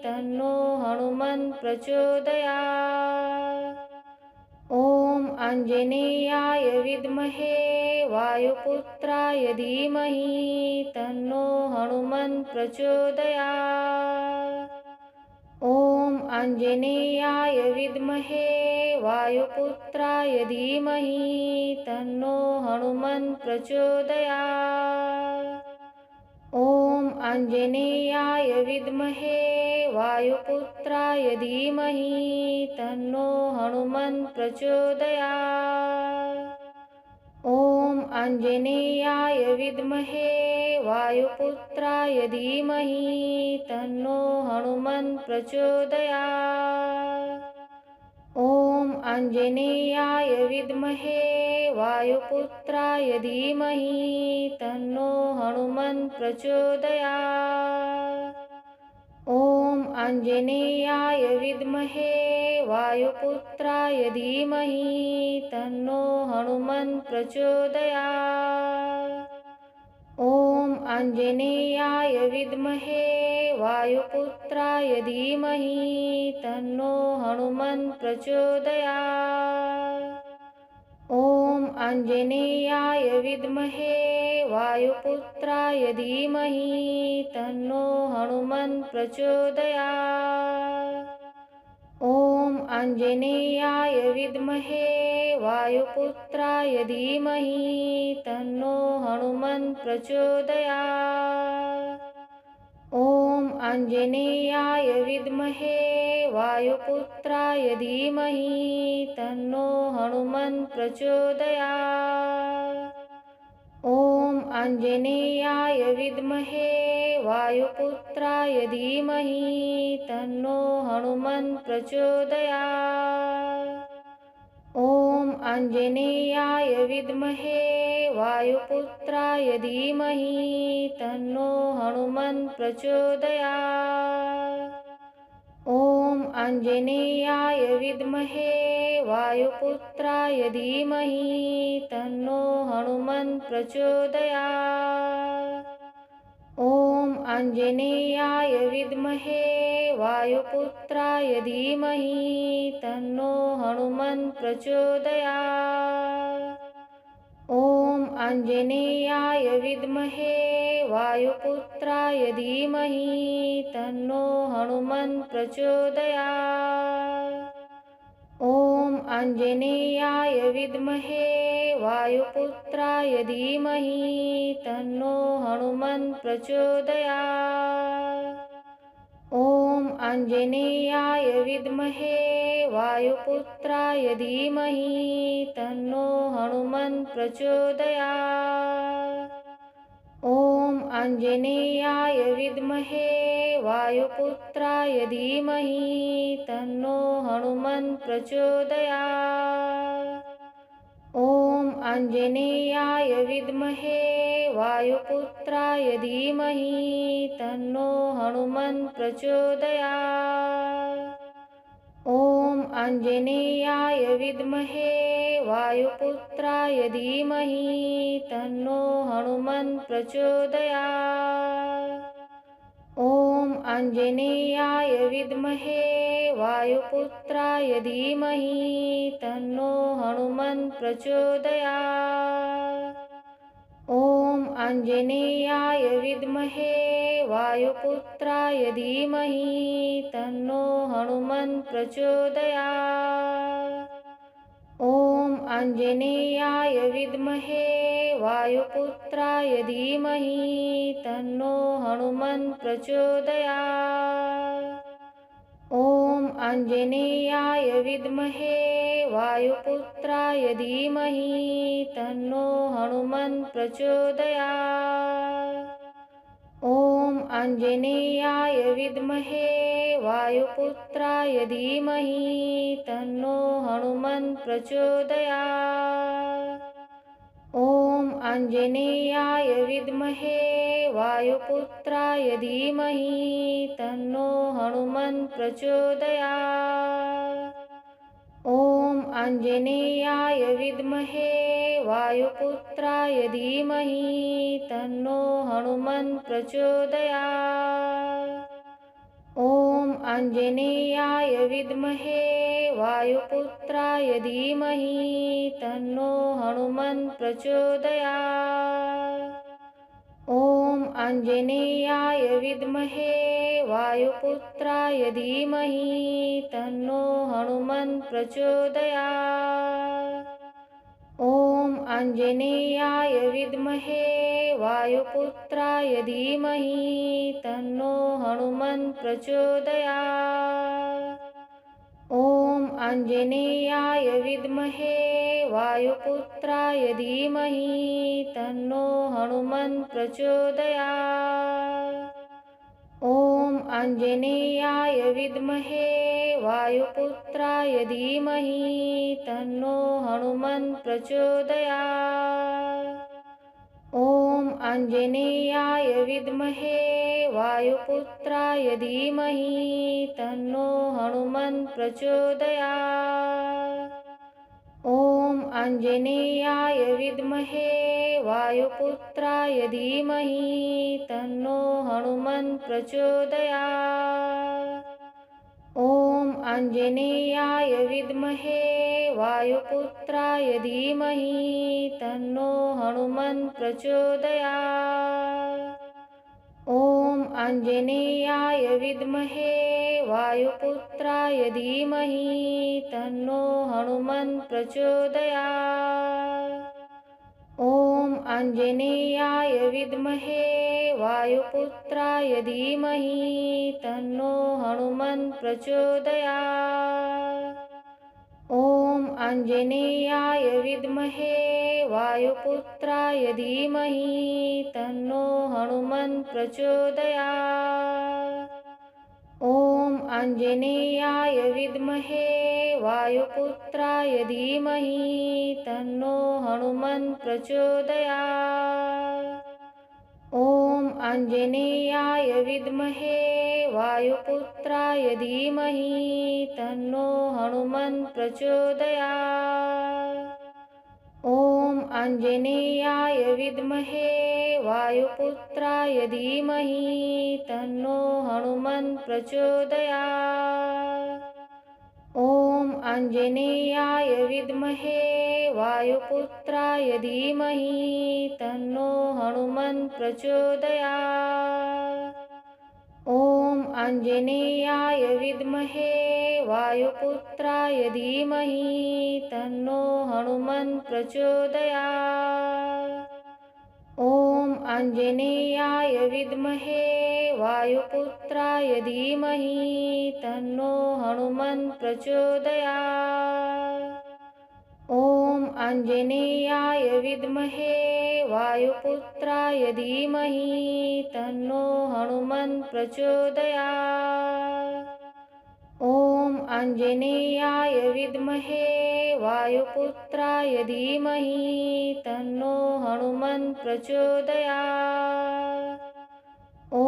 तन्नो हनुमन्त प्रचोदयात्। ॐ आञ्जनेयाय विद्महे वायुपुत्राय धीमहि तन्नो हनुमन्त प्रचोदयात्। ॐ आञ्जनेयाय विद्महे वायुपुत्राय धीमहि तन्नो हनुमन्त प्रचोदयात्। ॐ आञ्जनेयाय विद्महे वायुपुत्राय धीमहि तन्नो हनुमन्त प्रचोदयात्। ॐ आञ्जनेयाय विद्महे वायुपुत्राय धीमहि तन्नो हनुमन्त प्रचोदयात्। ॐ आञ्जनेयाय विद्महे वायुपुत्राय धीमहि तन्नो हनुमन्त प्रचोदयात्। ॐ आञ्जनेयाय विद्महे वायुपुत्राय धीमहि तन्नो हनुमन्त प्रचोदयात्। ॐ आञ्जनेयाय विद्महे वायुपुत्राय धीमहि तन्नो हनुमन्त प्रचोदयात्। ॐ आञ्जनेयाय विद्महे वायुपुत्राय धीमहि तन्नो हनुमन्त प्रचोदयात्। ॐ आञ्जनेयाय विद्महे वायुपुत्राय धीमहि तन्नो हनुमन्त प्रचोदयात्। ॐ आञ्जनेयाय विद्महे वायुपुत्राय धीमहि तन्नो हनुमन्त प्रचोदयात्। ॐ आञ्जनेयाय विद्महे वायुपुत्राय धीमहि तन्नो हनुमन्त प्रचोदयात्। ॐ आञ्जनेयाय विद्महे वायुपुत्राय धीमहि तन्नो हनुमन्त प्रचोदयात्। ॐ आञ्जनेयाय विद्महे वायुपुत्राय धीमहि तन्नो हनुमन्त प्रचोदयात्। ॐ आञ्जनेयाय विद्महे वायुपुत्राय धीमहि तन्नो हनुमन्त प्रचोदयात्। ॐ आञ्जनेयाय विद्महे वायुपुत्राय धीमहि तन्नो हनुमन्त प्रचोदयात्। ॐ आञ्जनेयाय विद्महे वायुपुत्राय धीमहि तन्नो हनुमन्त प्रचोदयात्। ॐ आञ्जनेयाय विद्महे वायुपुत्राय धीमहि तन्नो हनुमन्त प्रचोदयात्। ॐ आञ्जनेयाय विद्महे वायुपुत्राय धीमहि तन्नो हनुमन्त प्रचोदयात्। ॐ आञ्जनेयाय विद्महे वायुपुत्राय धीमहि तन्नो हनुमन्त प्रचोदयात्। ॐ आञ्जनेयाय विद्महे वायुपुत्राय धीमहि तन्नो हनुमन्त प्रचोदयात्। ॐ आञ्जनेयाय विद्महे वायुपुत्राय धीमहि तन्नो हनुमन्त प्रचोदयात्। ॐ आञ्जनेयाय विद्महे वायुपुत्राय धीमहि तन्नो हनुमन्त प्रचोदयात्। ॐ आञ्जनेयाय विद्महे वायुपुत्राय धीमहि तन्नो हनुमन्त प्रचोदयात्। ॐ आञ्जनेयाय विद्महे वायुपुत्राय धीमहि तन्नो हनुमन्त प्रचोदयात्। ॐ आञ्जनेयाय विद्महे वायुपुत्राय धीमहि तन्नो हनुमन्त प्रचोदयात्। ॐ आञ्जनेयाय विद्महे वायुपुत्राय धीमहि तन्नो हनुमन्त प्रचोदयात्। ॐ आञ्जनेयाय विद्महे वायुपुत्राय धीमहि तन्नो हनुमन्त प्रचोदयात्। ॐ आञ्जनेयाय विद्महे वायुपुत्राय धीमहि तन्नो हनुमन्त प्रचोदयात्। ॐ आञ्जनेयाय विद्महे वायुपुत्राय धीमहि तन्नो हनुमन्त प्रचोदयात्। ॐ आञ्जनेयाय विद्महे वायुपुत्राय धीमहि तन्नो हनुमन्त प्रचोदयात्। ॐ आञ्जनेयाय विद्महे वायुपुत्राय धीमहि तन्नो हनुमन्त प्रचोदयात्। ॐ आञ्जनेयाय विद्महे वायुपुत्राय धीमहि तन्नो हनुमन्त प्रचोदयात्। ॐ आञ्जनेयाय विद्महे वायुपुत्राय धीमहि तन्नो हनुमन्त प्रचोदयात्। ॐ आञ्जनेयाय विद्महे वायुपुत्राय धीमहि तन्नो हनुमन्त प्रचोदयात्। ॐ आञ्जनेयाय विद्महे वायुपुत्राय धीमहि तन्नो हनुमन्त प्रचोदयात्। ॐ आञ्जनेयाय विद्महे वायुपुत्राय धीमहि तन्नो हनुमन्त प्रचोदयात्। ॐ आञ्जनेयाय विद्महे वायुपुत्राय धीमहि तन्नो हनुमन्त प्रचोदयात्। ॐ आञ्जनेयाय विद्महे वायुपुत्राय धीमहि तन्नो हनुमन्त प्रचोदयात्। ॐ आञ्जनेयाय विद्महे वायुपुत्राय धीमहि तन्नो हनुमन्त प्रचोदयात्। ॐ आञ्जनेयाय विद्महे वायुपुत्राय धीमहि तन्नो हनुमन्त प्रचोदयात्। ॐ आञ्जनेयाय विद्महे वायुपुत्राय धीमहि तन्नो हनुमन्त प्रचोदयात्। ॐ आञ्जनेयाय विद्महे वायुपुत्राय धीमहि तन्नो हनुमन्त प्रचोदयात्। ॐ आञ्जनेयाय विद्महे वायुपुत्राय धीमहि तन्नो हनुमन्त प्रचोदयात्। ॐ आञ्जनेयाय विद्महे वायुपुत्राय धीमहि तन्नो हनुमन्त प्रचोदयात्। ॐ आञ्जनेयाय विद्महे वायुपुत्राय धीमहि तन्नो हनुमन्त प्रचोदयात्। ॐ आञ्जनेयाय विद्महे वायुपुत्राय धीमहि तन्नो हनुमन्त प्रचोदयात्। ॐ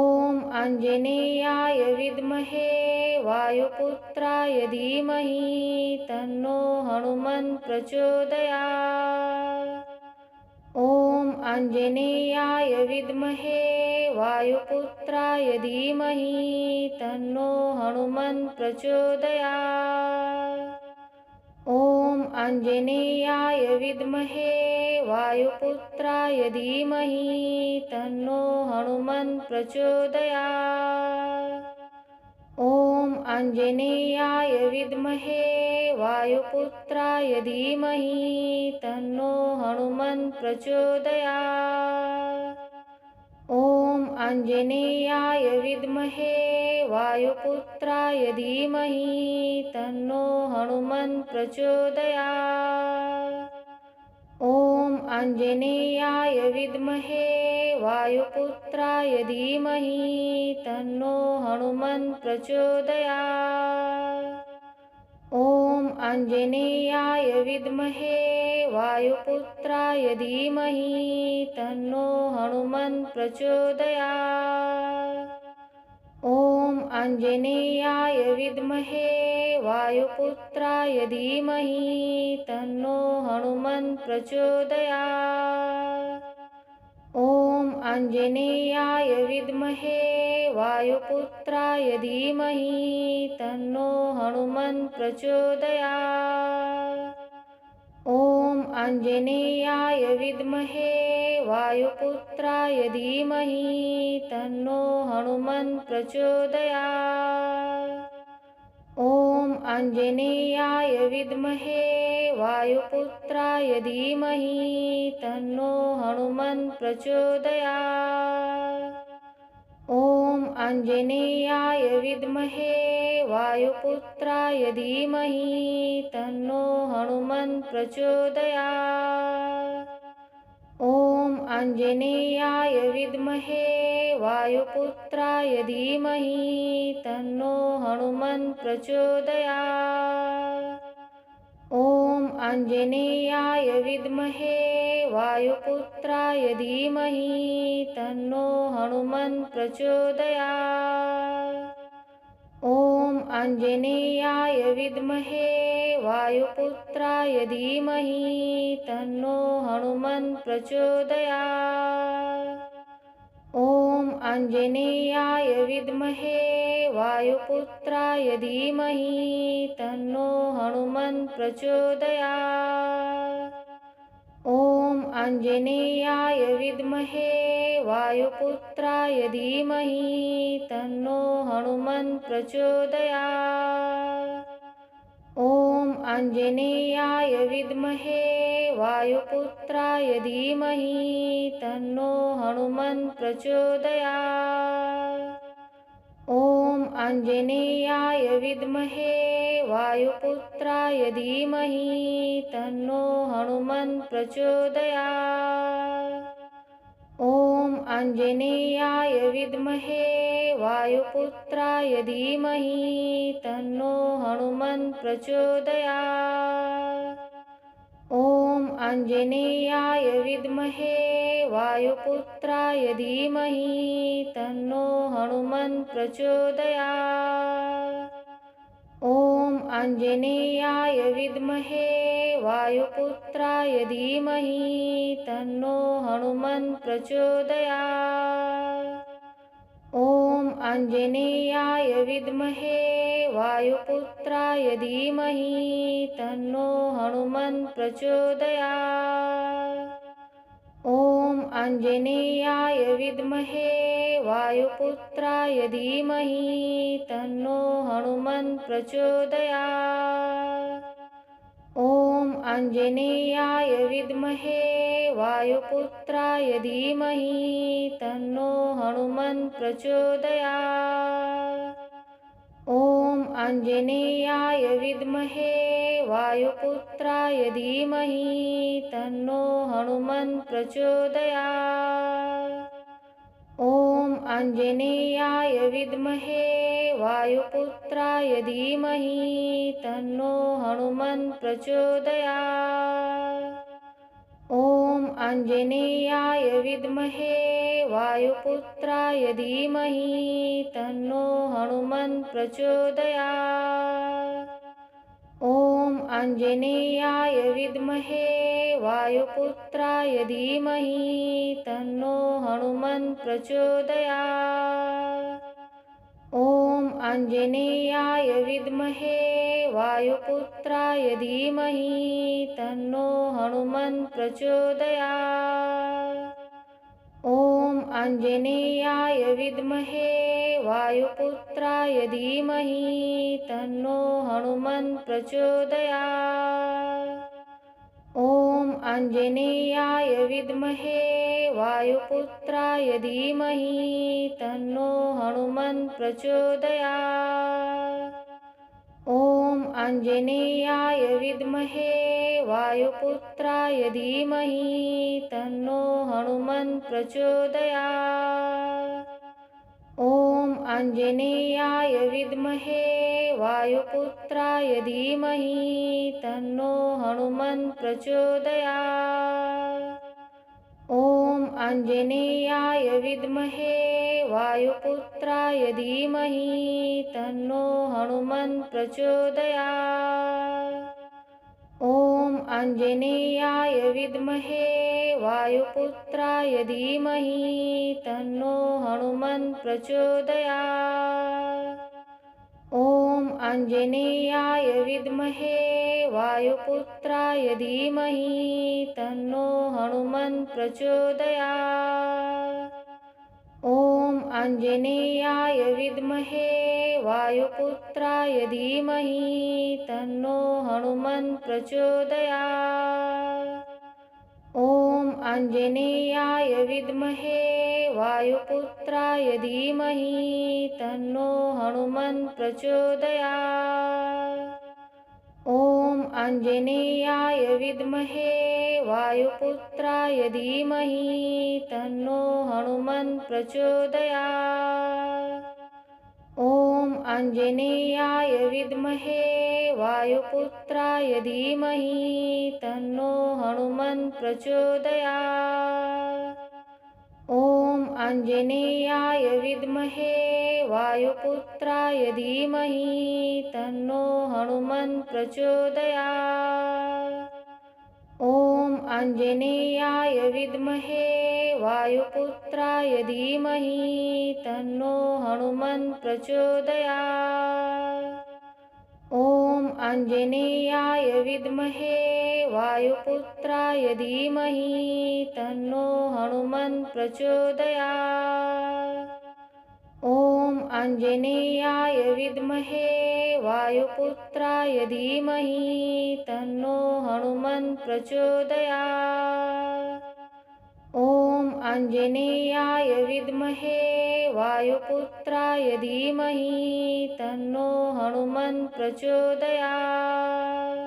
आञ्जनेयाय विद्महे वायुपुत्राय धीमहि तन्नो हनुमन्त प्रचोदयात्। ॐ आञ्जनेयाय विद्महे वायुपुत्राय धीमहि तन्नो हनुमन्त प्रचोदयात्। ॐ आञ्जनेयाय विद्महे वायुपुत्राय धीमहि तन्नो हनुमन्त प्रचोदयात्। ॐ आञ्जनेयाय विद्महे वायुपुत्राय धीमहि तन्नो हनुमन्त प्रचोदयात्। ॐ आञ्जनेयाय विद्महे वायुपुत्राय धीमहि तन्नो हनुमन्त प्रचोदयात्। ॐ आञ्जनेयाय विद्महे वायुपुत्राय धीमहि तन्नो हनुमन्त प्रचोदयात्। ॐ आञ्जनेयाय विद्महे वायुपुत्राय धीमहि तन्नो हनुमन्त प्रचोदयात्। ॐ आञ्जनेयाय विद्महे वायुपुत्राय धीमहि तन्नो हनुमन्त प्रचोदयात्। ॐ आञ्जनेयाय विद्महे वायुपुत्राय धीमहि तन्नो हनुमन्त प्रचोदयात्। ॐ आञ्जनेयाय विद्महे वायुपुत्राय धीमहि तन्नो हनुमन्त प्रचोदयात्। ॐ आञ्जनेयाय विद्महे वायुपुत्राय धीमहि तन्नो हनुमन्त प्रचोदयात्। ॐ आञ्जनेयाय विद्महे वायुपुत्राय धीमहि तन्नो हनुमन्त प्रचोदयात्। ॐ आञ्जनेयाय विद्महे वायुपुत्राय धीमहि तन्नो हनुमन्त प्रचोदयात्। ॐ आञ्जनेयाय विद्महे वायुपुत्राय धीमहि तन्नो हनुमन्त प्रचोदयात्। ॐ आञ्जनेयाय विद्महे वायुपुत्राय धीमहि तन्नो हनुमन्त प्रचोदयात्। ॐ आञ्जनेयाय विद्महे वायुपुत्राय धीमहि तन्नो हनुमन्त प्रचोदयात्। ॐ आञ्जनेयाय विद्महे वायुपुत्राय धीमहि तन्नो हनुमन्त प्रचोदयात्। ॐ आञ्जनेयाय विद्महे वायुपुत्राय धीमहि तन्नो हनुमन्त प्रचोदयात्। ॐ आञ्जनेयाय विद्महे वायुपुत्राय धीमहि तन्नो हनुमन्त प्रचोदयात्। ॐ आञ्जनेयाय विद्महे वायुपुत्राय धीमहि तन्नो हनुमन्त प्रचोदयात्। ॐ आञ्जनेयाय विद्महे वायुपुत्राय धीमहि तन्नो हनुमन्त प्रचोदयात्। ॐ आञ्जनेयाय विद्महे वायुपुत्राय धीमहि तन्नो हनुमन्त प्रचोदयात्। ॐ आञ्जनेयाय विद्महे वायुपुत्राय धीमहि तन्नो हनुमन्त प्रचोदयात्। ॐ आञ्जनेयाय विद्महे वायुपुत्राय धीमहि तन्नो हनुमन्त प्रचोदयात्। ॐ आञ्जनेयाय विद्महे वायुपुत्राय धीमहि तन्नो हनुमन्त प्रचोदयात्। ॐ आञ्जनेयाय विद्महे वायुपुत्राय धीमहि तन्नो हनुमन्त प्रचोदयात्। ॐ आञ्जनेयाय विद्महे वायुपुत्राय धीमहि तन्नो हनुमन्त प्रचोदयात्। ॐ आञ्जनेयाय विद्महे वायुपुत्राय धीमहि तन्नो हनुमन्त प्रचोदयात्। ॐ आञ्जनेयाय विद्महे वायुपुत्राय धीमहि तन्नो हनुमन्त प्रचोदयात्। ॐ आञ्जनेयाय विद्महे वायुपुत्राय धीमहि तन्नो हनुमन् प्रचोदयात्। ॐ आञ्जनेयाय विद्महे वायुपुत्राय धीमहि तन्नो हनुमन् प्रचोदयात्। ॐ आञ्जनेयाय विद्महे वायुपुत्राय धीमहि तन्नो हनुमन् प्रचोदयात्। ॐ आञ्जनेयाय विद्महे वायुपुत्राय धीमहि तन्नो हनुमन् प्रचोदयात्। ॐ आञ्जनेयाय विद्महे वायुपुत्राय धीमहि तन्नो हनुमन् प्रचोदयात्। ॐ आञ्जनेयाय विद्महे वायुपुत्राय धीमहि तन्नो हनुमन् प्रचोदयात्। ॐ आञ्जनेयाय विद्महे वायुपुत्राय धीमहि तन्नो हनुमन् प्रचोदयात्। ॐ आञ्जनेयाय विद्महे वायुपुत्राय धीमहि तन्नो हनुमन् प्रचोदयात्। ॐ आञ्जनेयाय विद्महे वायुपुत्राय धीमहि तन्नो हनुमन् प्रचोदयात्। ॐ आञ्जनेयाय विद्महे वायुपुत्राय धीमहि तन्नो हनुमन् प्रचोदयात्। ॐ आञ्जनेयाय विद्महे वायुपुत्राय धीमहि तन्नो हनुमन् प्रचोदयात्। ॐ आञ्जनेयाय विद्महे वायुपुत्राय धीमहि तन्नो हनुमन् प्रचोदयात्। ॐ आञ्जनेयाय विद्महे वायुपुत्राय धीमहि तन्नो हनुमन् प्रचोदयात्। ॐ आञ्जनेयाय विद्महे वायुपुत्राय धीमहि तन्नो हनुमन् प्रचोदयात्। ॐ आञ्जनेयाय विद्महे वायुपुत्राय धीमहि तन्नो हनुमन् प्रचोदयात्। ॐ आञ्जनेयाय विद्महे वायुपुत्राय धीमहि तन्नो हनुमन् प्रचोदयात्। ॐ आञ्जनेयाय विद्महे वायुपुत्राय धीमहि तन्नो हनुमन् प्रचोदयात्।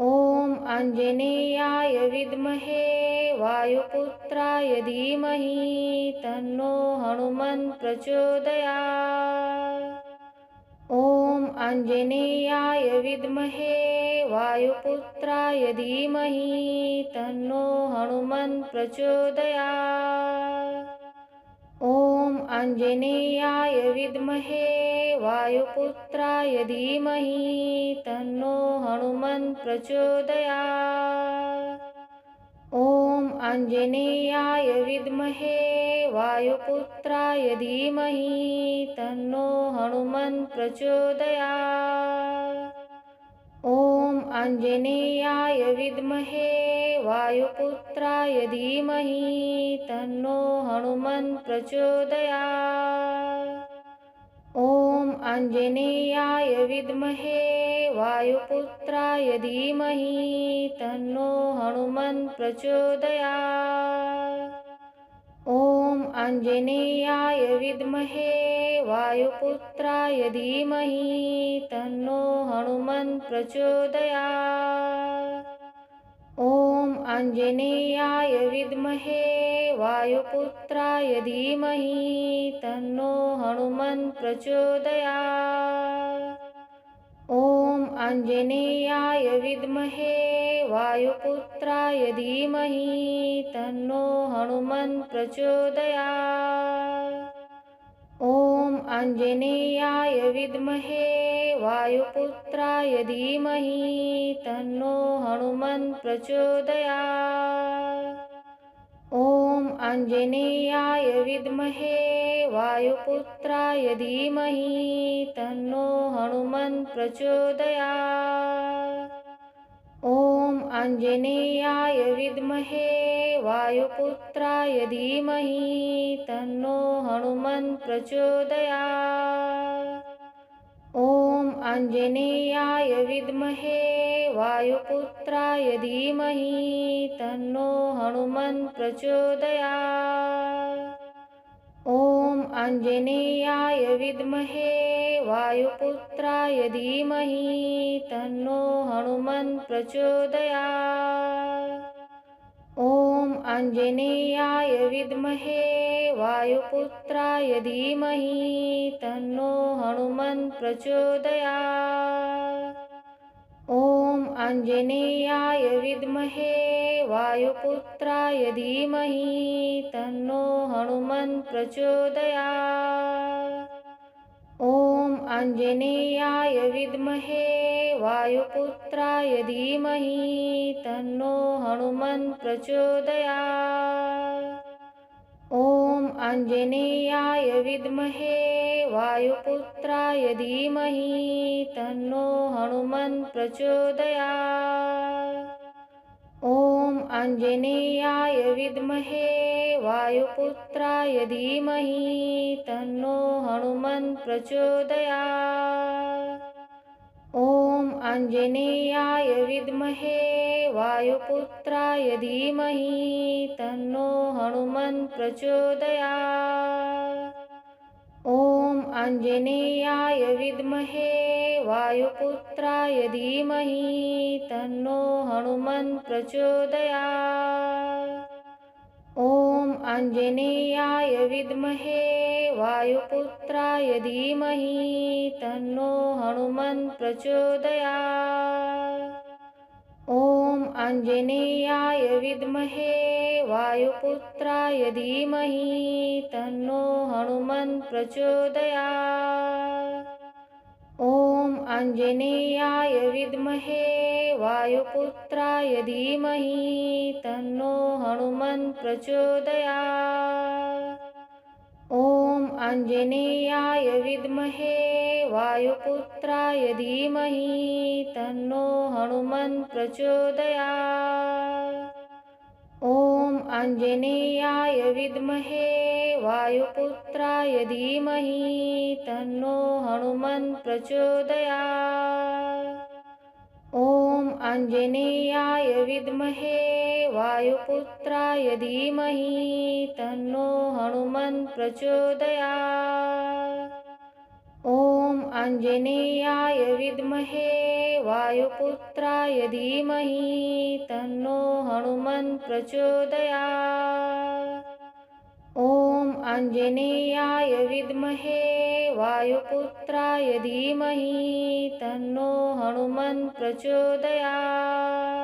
ॐ आञ्जनेयाय विद्महे वायुपुत्राय धीमहि तन्नो हनुमन् प्रचोदयात्। ॐ आञ्जनेयाय विद्महे वायुपुत्राय धीमहि तन्नो हनुमन् प्रचोदयात्। ॐ आञ्जनेयाय विद्महे वायुपुत्राय धीमहि तन्नो हनुमन् प्रचोदयात्। ॐ आञ्जनेयाय विद्महे वायुपुत्राय धीमहि तन्नो हनुमन् प्रचोदयात्। ॐ आञ्जनेयाय विद्महे वायुपुत्राय धीमहि तन्नो हनुमन् प्रचोदयात्। ॐ आञ्जनेयाय विद्महे वायुपुत्राय धीमहि तन्नो हनुमन् प्रचोदयात्। ॐ आञ्जनेयाय विद्महे वायुपुत्राय धीमहि तन्नो हनुमन् प्रचोदयात्। ॐ आञ्जनेयाय विद्महे वायुपुत्राय धीमहि तन्नो हनुमन् प्रचोदयात्। ॐ आञ्जनेयाय विद्महे वायुपुत्राय धीमहि तन्नो हनुमन् प्रचोदयात्। ॐ आञ्जनेयाय विद्महे वायुपुत्राय धीमहि तन्नो हनुमन् प्रचोदयात्। ॐ आञ्जनेयाय विद्महे वायुपुत्राय धीमहि तन्नो हनुमन् प्रचोदयात्। ॐ आञ्जनेयाय विद्महे वायुपुत्राय धीमहि तन्नो हनुमन् प्रचोदयात्। ॐ आञ्जनेयाय विद्महे वायुपुत्राय धीमहि तन्नो हनुमन् प्रचोदयात्। ॐ आञ्जनेयाय विद्महे वायुपुत्राय धीमहि तन्नो हनुमन् प्रचोदयात्। ॐ आञ्जनेयाय विद्महे वायुपुत्राय धीमहि तन्नो हनुमन् प्रचोदयात्। ॐ आञ्जनेयाय विद्महे वायुपुत्राय धीमहि तन्नो हनुमन् प्रचोदयात्। ॐ आञ्जनेयाय विद्महे वायुपुत्राय धीमहि तन्नो हनुमन् प्रचोदयात्। ॐ आञ्जनेयाय विद्महे वायुपुत्राय धीमहि तन्नो हनुमन् प्रचोदयात्। ॐ आञ्जनेयाय विद्महे वायुपुत्राय धीमहि तन्नो हनुमन् प्रचोदयात्। ॐ आञ्जनेयाय विद्महे वायुपुत्राय धीमहि तन्नो हनुमन् प्रचोदयात्। ॐ आञ्जनेयाय विद्महे वायुपुत्राय धीमहि तन्नो हनुमन् प्रचोदयात्। ॐ आञ्जनेयाय विद्महे वायुपुत्राय धीमहि तन्नो हनुमन् प्रचोदयात्। ॐ आञ्जनेयाय विद्महे वायुपुत्राय धीमहि तन्नो हनुमन् प्रचोदयात्। ॐ आञ्जनेयाय विद्महे वायुपुत्राय धीमहि तन्नो हनुमन् प्रचोदयात्। ॐ आञ्जनेयाय विद्महे वायुपुत्राय धीमहि तन्नो हनुमन् प्रचोदयात्। ॐ आञ्जनेयाय विद्महे वायुपुत्राय धीमहि तन्नो हनुमन् प्रचोदयात्। ॐ आञ्जनेयाय विद्महे वायुपुत्राय धीमहि तन्नो हनुमन् प्रचोदयात्। ॐ आञ्जनेयाय विद्महे वायुपुत्राय धीमहि तन्नो हनुमन् प्रचोदयात्। ॐ आञ्जनेयाय विद्महे वायुपुत्राय धीमहि तन्नो हनुमन् प्रचोदयात्।